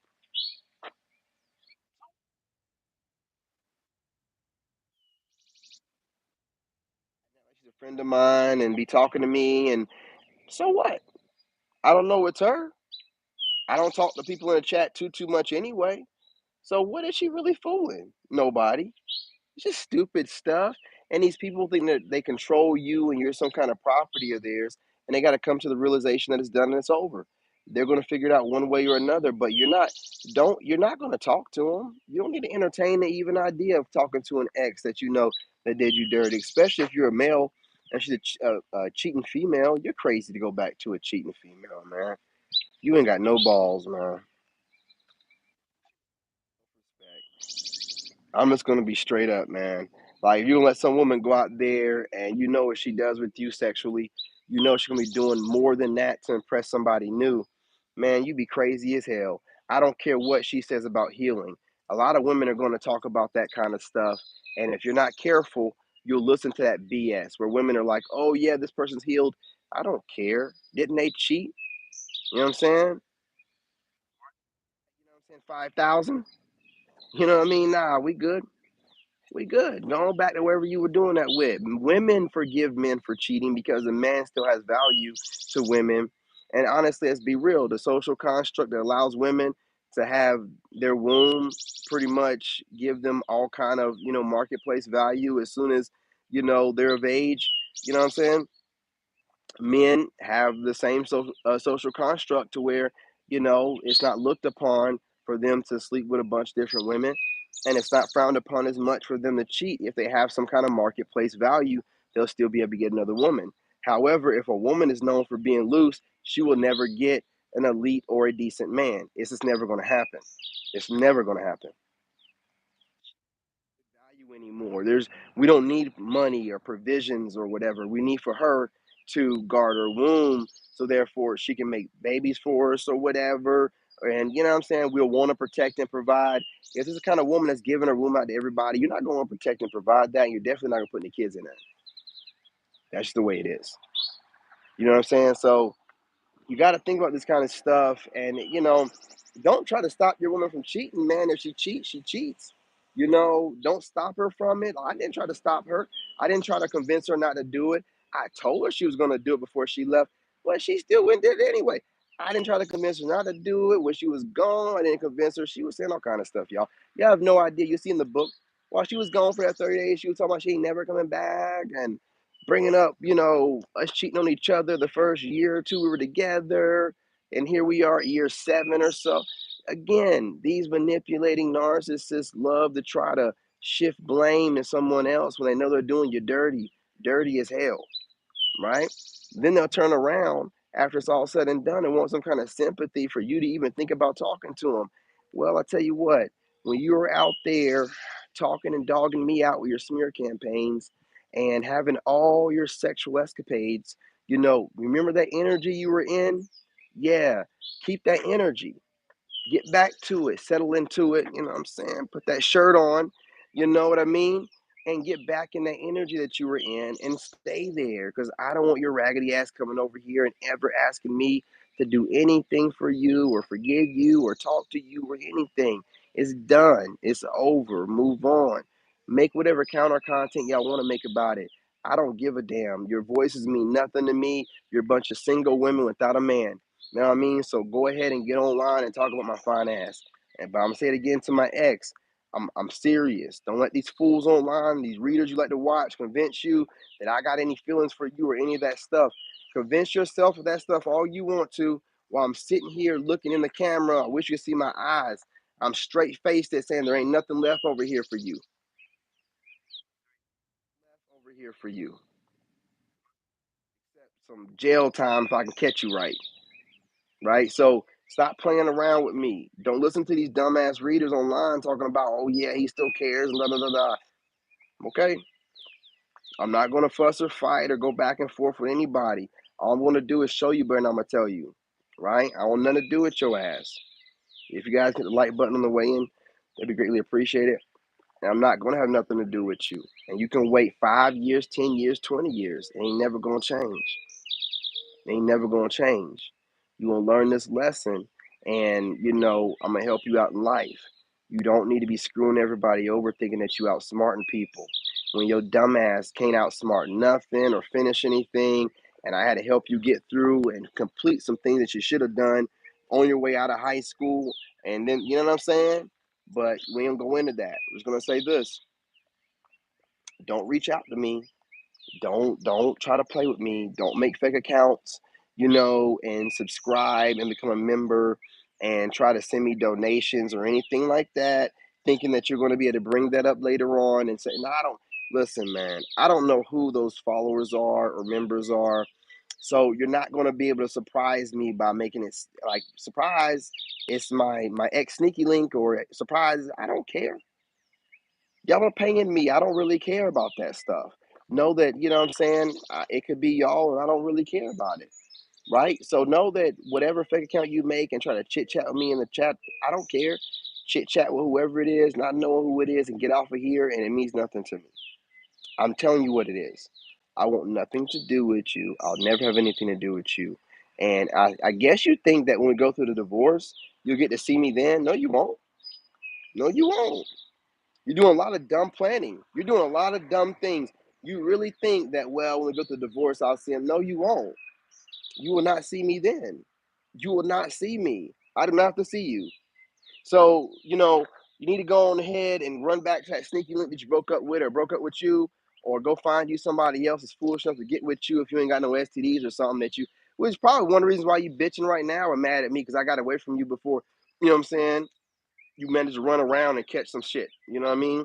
She's a friend of mine and be talking to me, and so what? I don't know it's her. I don't talk to people in the chat too much anyway. So what is she really fooling? Nobody. It's just stupid stuff. And these people think that they control you and you're some kind of property of theirs, and they got to come to the realization that it's done and it's over. They're going to figure it out one way or another, but you're not going to talk to them. You don't need to entertain the even idea of talking to an ex that you know that did you dirty, especially if you're a male and she's a cheating female. You're crazy to go back to a cheating female, man. You ain't got no balls, man. I'm just gonna be straight up, man. Like if you let some woman go out there and you know what she does with you sexually, you know she's gonna be doing more than that to impress somebody new. Man, you be crazy as hell. I don't care what she says about healing. A lot of women are gonna talk about that kind of stuff, and if you're not careful, you'll listen to that BS where women are like, "Oh yeah, this person's healed." I don't care. Didn't they cheat? You know what I'm saying? You know what I'm saying? 5,000. You know what I mean? Nah, we good. We good. Go back to wherever you were doing that with. Women forgive men for cheating because a man still has value to women. And honestly, let's be real, the social construct that allows women to have their womb pretty much give them all kind of, marketplace value as soon as, they're of age. You know what I'm saying? Men have the same social construct to where it's not looked upon for them to sleep with a bunch of different women, and it's not frowned upon as much for them to cheat. If they have some kind of marketplace value, they'll still be able to get another woman. However, if a woman is known for being loose, she will never get an elite or a decent man. It's just never going to happen. It's never going to happen. Value anymore. We don't need money or provisions or whatever. We need for her to guard her womb, so therefore she can make babies for us or whatever. And you know what I'm saying? We'll want to protect and provide. If this is the kind of woman that's giving her womb out to everybody, you're not going to protect and provide that, and you're definitely not going to put any kids in it. That's just the way it is. You know what I'm saying? So you got to think about this kind of stuff, and don't try to stop your woman from cheating, man. If she cheats, she cheats. Don't stop her from it. I didn't try to stop her. I didn't try to convince her not to do it. I told her she was going to do it before she left, but she still went there anyway. I didn't try to convince her not to do it when she was gone. I didn't convince her. She was saying all kind of stuff, y'all. Y'all have no idea. You see in the book, while she was gone for that 30 days, she was talking about she ain't never coming back, and bringing up, us cheating on each other the first year or two we were together, and here we are, year 7 or so. Again, these manipulating narcissists love to try to shift blame to someone else when they know they're doing you dirty, dirty as hell, right? Then they'll turn around after it's all said and done and want some kind of sympathy for you to even think about talking to them. Well, I tell you what, when you're out there talking and dogging me out with your smear campaigns and having all your sexual escapades, remember that energy you were in? Yeah, keep that energy. Get back to it, settle into it, you know what I'm saying? Put that shirt on, you know what I mean? And get back in that energy that you were in and stay there because I don't want your raggedy ass coming over here and ever asking me to do anything for you or forgive you or talk to you or anything. It's done. It's over. Move on. Make whatever counter content y'all want to make about it. I don't give a damn. Your voices mean nothing to me. You're a bunch of single women without a man. You know what I mean? So go ahead and get online and talk about my fine ass. But I'm gonna say it again to my ex. I'm serious. Don't let these fools online, these readers you like to watch, convince you that I got any feelings for you or any of that stuff. Convince yourself of that stuff all you want to while I'm sitting here looking in the camera. I wish you could see my eyes. I'm straight faced at saying there ain't nothing left over here for you. Over here for you. Except some jail time if I can catch you right. Right? So stop playing around with me. Don't listen to these dumbass readers online talking about, oh yeah, he still cares and da da da da. Okay? I'm not gonna fuss or fight or go back and forth with anybody. All I'm gonna do is show you better than I'm gonna tell you. Right? I want nothing to do with your ass. If you guys hit the like button on the way in, that'd be greatly appreciated. And I'm not gonna have nothing to do with you. And you can wait 5 years, 10 years, 20 years. It ain't never gonna change. It ain't never gonna change. You gonna learn this lesson, and I'm gonna help you out in life. You don't need to be screwing everybody over thinking that you outsmarting people. When your dumbass can't outsmart nothing or finish anything, and I had to help you get through and complete some things that you should have done on your way out of high school, and then you know what I'm saying? But we ain't gonna go into that. I'm just gonna say this: don't reach out to me, don't try to play with me. Don't make fake accounts, and subscribe and become a member and try to send me donations or anything like that, thinking that you're going to be able to bring that up later on and say, no, I don't. Listen, man, I don't know who those followers are or members are. So you're not going to be able to surprise me by making it like surprise. It's my ex sneaky link or surprise. I don't care. Y'all are paying me. I don't really care about that stuff. Know that, you know what I'm saying? It could be y'all, and I don't really care about it. Right? So know that whatever fake account you make and try to chit chat with me in the chat, I don't care. Chit chat with whoever it is, not knowing who it is, and get off of here, and it means nothing to me. I'm telling you what it is. I want nothing to do with you. I'll never have anything to do with you. And I guess you think that when we go through the divorce, you'll get to see me then. No, you won't. No, you won't. You're doing a lot of dumb planning. You're doing a lot of dumb things. You really think that, well, when we go to divorce, I'll see him. No, you won't. You will not see me then. You will not see me. I do not have to see you. So, you need to go on ahead and run back to that sneaky link that you broke up with or broke up with you, or go find you somebody else that's foolish enough to get with you if you ain't got no STDs or something which is probably one of the reasons why you bitching right now or mad at me because I got away from you before, you know what I'm saying? You managed to run around and catch some shit. You know what I mean?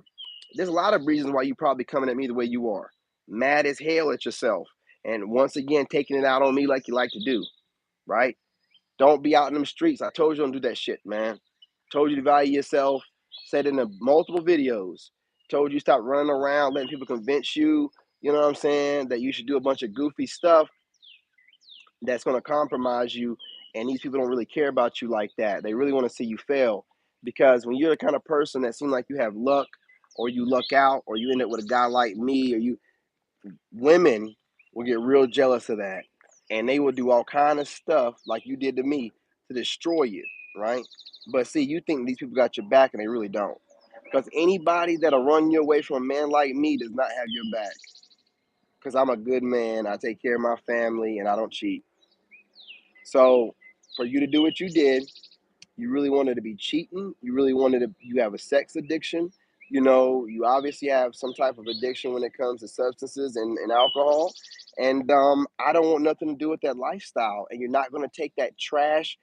There's a lot of reasons why you probably coming at me the way you are. Mad as hell at yourself. And once again, taking it out on me like you like to do, right? Don't be out in them streets. I told you don't do that shit, man. Told you to value yourself. Said in the multiple videos. Told you stop running around letting people convince you, you know what I'm saying, that you should do a bunch of goofy stuff that's going to compromise you. And these people don't really care about you like that. They really want to see you fail. Because when you're the kind of person that seems like you have luck, or you luck out, or you end up with a guy like me, or women will get real jealous of that. And they will do all kind of stuff like you did to me to destroy you, right? But see, you think these people got your back and they really don't. Because anybody that'll run you away from a man like me does not have your back. Because I'm a good man, I take care of my family, and I don't cheat. So for you to do what you did, you really wanted to be cheating. You have a sex addiction. You obviously have some type of addiction when it comes to substances and alcohol. And I don't want nothing to do with that lifestyle. And you're not going to take that trash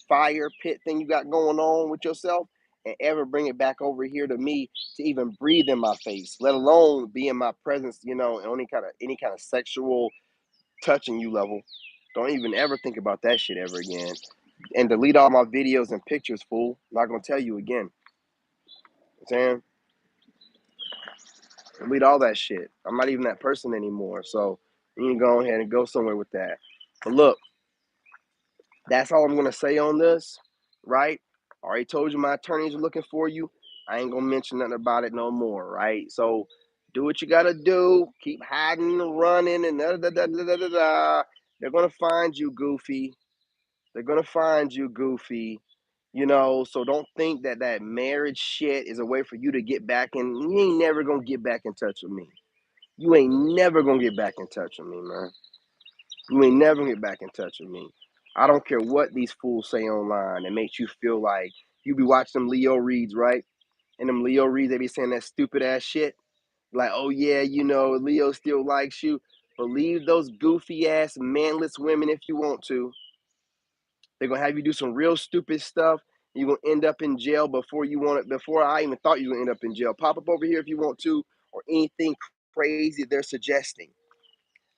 fire pit thing you got going on with yourself and ever bring it back over here to me to even breathe in my face, let alone be in my presence, on any kind of sexual touching you level. Don't even ever think about that shit ever again. And delete all my videos and pictures, fool. I'm not gonna tell you again. You know what I'm saying? Delete all that shit. I'm not even that person anymore. So you can go ahead and go somewhere with that. But look, that's all I'm gonna say on this, right? I already told you my attorneys are looking for you. I ain't gonna mention nothing about it no more, right? So do what you gotta do. Keep hiding and running and da da da da da da da. They're gonna find you, goofy. They're gonna find you, goofy. So don't think that that marriage shit is a way for you to get back in. You ain't never gonna get back in touch with me. You ain't never gonna get back in touch with me, man. You ain't never gonna get back in touch with me. I don't care what these fools say online. It makes you feel like you be watching them Leo reads, right? And them Leo reads, they be saying that stupid ass shit. Like, oh yeah, Leo still likes you. Believe those goofy ass manless women if you want to. They're gonna have you do some real stupid stuff. You're gonna end up in jail before you want it. Before I even thought you were gonna end up in jail. Pop up over here if you want to, or anything crazy they're suggesting.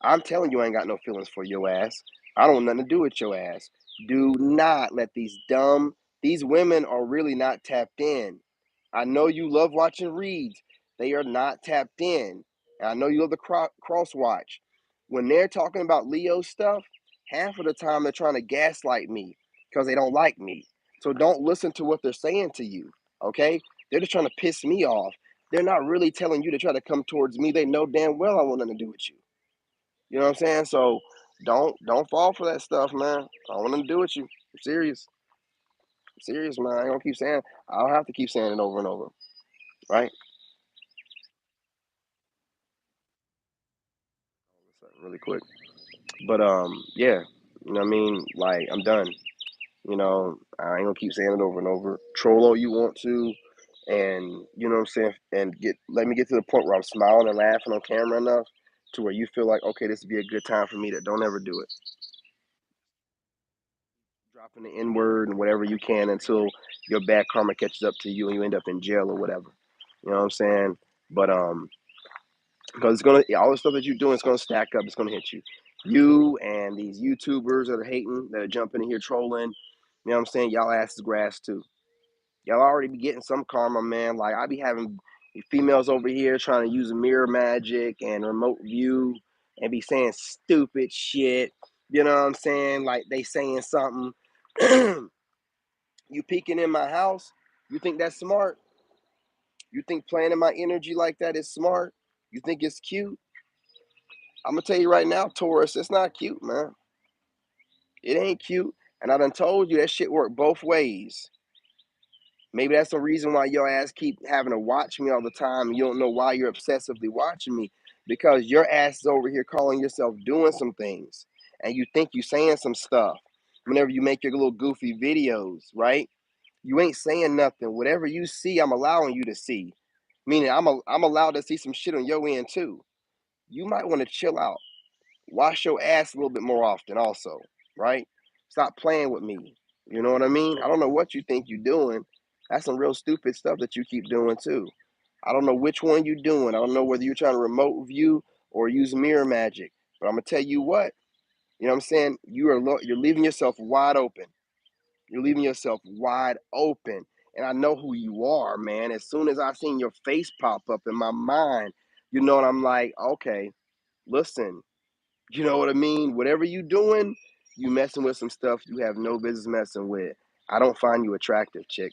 I'm telling you, I ain't got no feelings for your ass. I don't want nothing to do with your ass. Do not let these women are really not tapped in. I know you love watching reads. They are not tapped in. And I know you love the cross watch. When they're talking about Leo stuff, half of the time they're trying to gaslight me because they don't like me. So don't listen to what they're saying to you, okay? They're just trying to piss me off. They're not really telling you to try to come towards me. They know damn well I want nothing to do with you. You know what I'm saying? So don't fall for that stuff, man. I don't want nothing to do with you. I'm serious. I'm serious, man. I ain't gonna keep saying. I don't have to keep saying it over and over, right? Really quick. But yeah, like I'm done. I ain't gonna keep saying it over and over. Troll all you want to, and you know what I'm saying, and let me get to the point where I'm smiling and laughing on camera enough to where you feel like, okay, this would be a good time for me to don't ever do it. Dropping the N word and whatever you can until your bad karma catches up to you and you end up in jail or whatever. You know what I'm saying? But because it's gonna all the stuff that you're doing is gonna stack up. It's gonna hit you. You and these YouTubers that are hating, that are jumping in here trolling. You know what I'm saying? Y'all ass is grass too. Y'all already be getting some karma, man. Like I be having females over here trying to use mirror magic and remote view and be saying stupid shit. You know what I'm saying? Like they saying something. You peeking in my house? You think that's smart? You think playing in my energy like that is smart? You think it's cute? I'm gonna tell you right now, Taurus, it's not cute, man. It ain't cute. And I done told you that shit work both ways. Maybe that's the reason why your ass keep having to watch me all the time. And you don't know why you're obsessively watching me. Because your ass is over here calling yourself doing some things. And you think you saying some stuff. Whenever you make your little goofy videos, right? You ain't saying nothing. Whatever you see, I'm allowing you to see. Meaning I'm allowed to see some shit on your end too. You might want to chill out. Wash your ass a little bit more often also, right? Stop playing with me. You know what I mean? I don't know what you think you're doing. That's some real stupid stuff that you keep doing too. I don't know which one you're doing. I don't know whether you're trying to remote view or use mirror magic. But I'm gonna tell you what. You know what I'm saying? You're leaving yourself wide open. You're leaving yourself wide open. And I know who you are, man. As soon as I seen your face pop up in my mind, what I'm like, okay, listen, you know what I mean? Whatever you doing, you messing with some stuff you have no business messing with. I don't find you attractive, chick.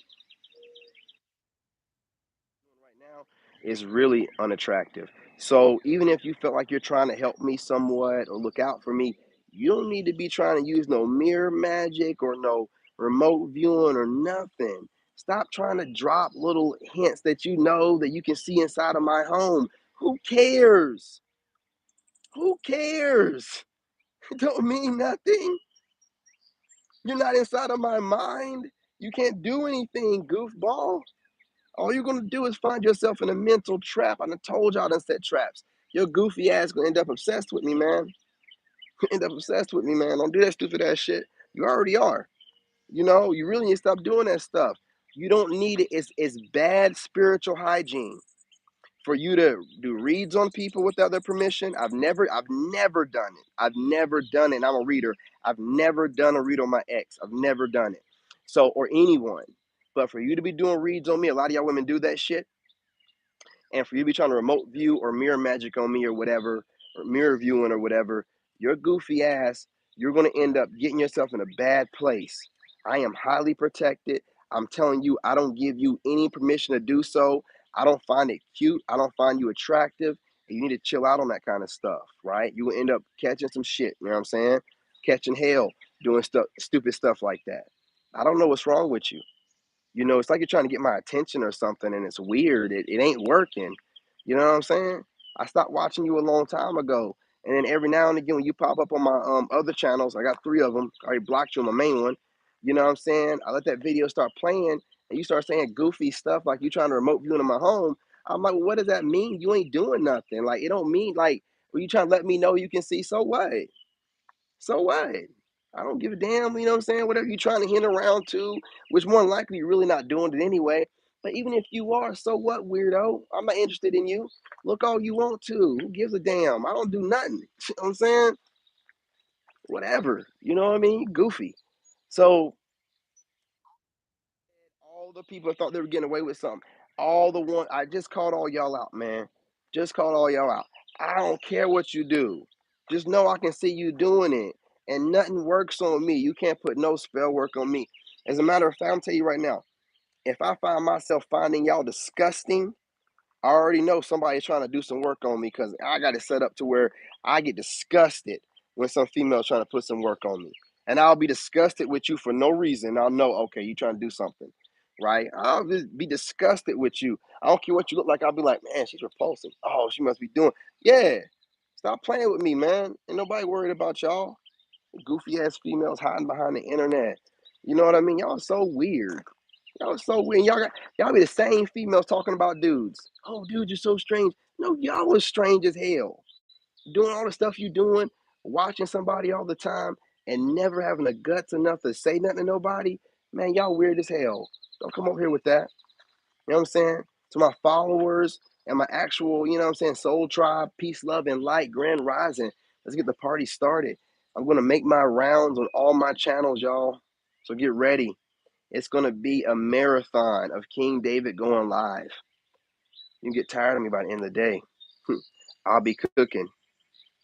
Right now is really unattractive. So even if you felt like you're trying to help me somewhat or look out for me, you don't need to be trying to use no mirror magic or no remote viewing or nothing. Stop trying to drop little hints that you know that you can see inside of my home. Who cares? Who cares? It don't mean nothing. You're not inside of my mind. You can't do anything, goofball. All you're gonna do is find yourself in a mental trap. I done told y'all I done set traps. Your goofy ass gonna end up obsessed with me, man. End up obsessed with me, man. Don't do that stupid ass shit. You already are. You really need to stop doing that stuff. You don't need it. It's bad spiritual hygiene for you to do reads on people without their permission. I've never done it. I've never done it. And I'm a reader. I've never done a read on my ex. I've never done it. So, or anyone. But for you to be doing reads on me, a lot of y'all women do that shit. And for you to be trying to remote view or mirror magic on me or whatever, or mirror viewing or whatever, your goofy ass, you're going to end up getting yourself in a bad place. I am highly protected. I'm telling you, I don't give you any permission to do so. I don't find it cute. I don't find you attractive. And you need to chill out on that kind of stuff, right? You will end up catching some shit. You know what I'm saying? catching hell, doing stuff, stupid stuff like that. I don't know what's wrong with you. You know, it's like you're trying to get my attention or something, and it's weird. It ain't working. You know what I'm saying? I stopped watching you a long time ago, and then every now and again, when you pop up on my other channels, I got three of them. I already blocked you on my main one. You know what I'm saying? I let that video start playing, and you start saying goofy stuff like you trying to remote view into my home. I'm like, well, what does that mean? You ain't doing nothing. Like, it don't mean like, well, you trying to let me know you can see. So what? So what? I don't give a damn, you know what I'm saying? Whatever you're trying to hint around to, which more than likely you're really not doing it anyway. But even if you are, so what, weirdo? I'm not interested in you. Look all you want to. Who gives a damn? I don't do nothing. You know what I'm saying? Whatever. You know what I mean? Goofy. So all the people thought they were getting away with something. All the one I just called all y'all out, man. Just called all y'all out. I don't care what you do. Just know I can see you doing it. And nothing works on me. You can't put no spell work on me. As a matter of fact, I'm telling you right now, if I find myself finding y'all disgusting, I already know somebody's trying to do some work on me because I got it set up to where I get disgusted when some female's trying to put some work on me. And I'll be disgusted with you for no reason. I'll know, okay, you trying to do something, right? I'll just be disgusted with you. I don't care what you look like. I'll be like, man, she's repulsive. Oh, she must be doing. Yeah. Stop playing with me, man. Ain't nobody worried about y'all. Goofy ass females hiding behind the internet. You know what I mean? Y'all so weird. Y'all so weird. Y'all be the same females talking about dudes. Oh, dude, you're so strange. No, y'all was strange as hell. Doing all the stuff you doing, watching somebody all the time, and never having the guts enough to say nothing to nobody. Man, y'all weird as hell. Don't come over here with that. You know what I'm saying? To my followers and my actual, you know what I'm saying, soul tribe, peace, love, and light, grand rising. Let's get the party started. I'm gonna make my rounds on all my channels, y'all. So get ready. It's going to be a marathon of King David going live. You can get tired of me by the end of the day. I'll be cooking.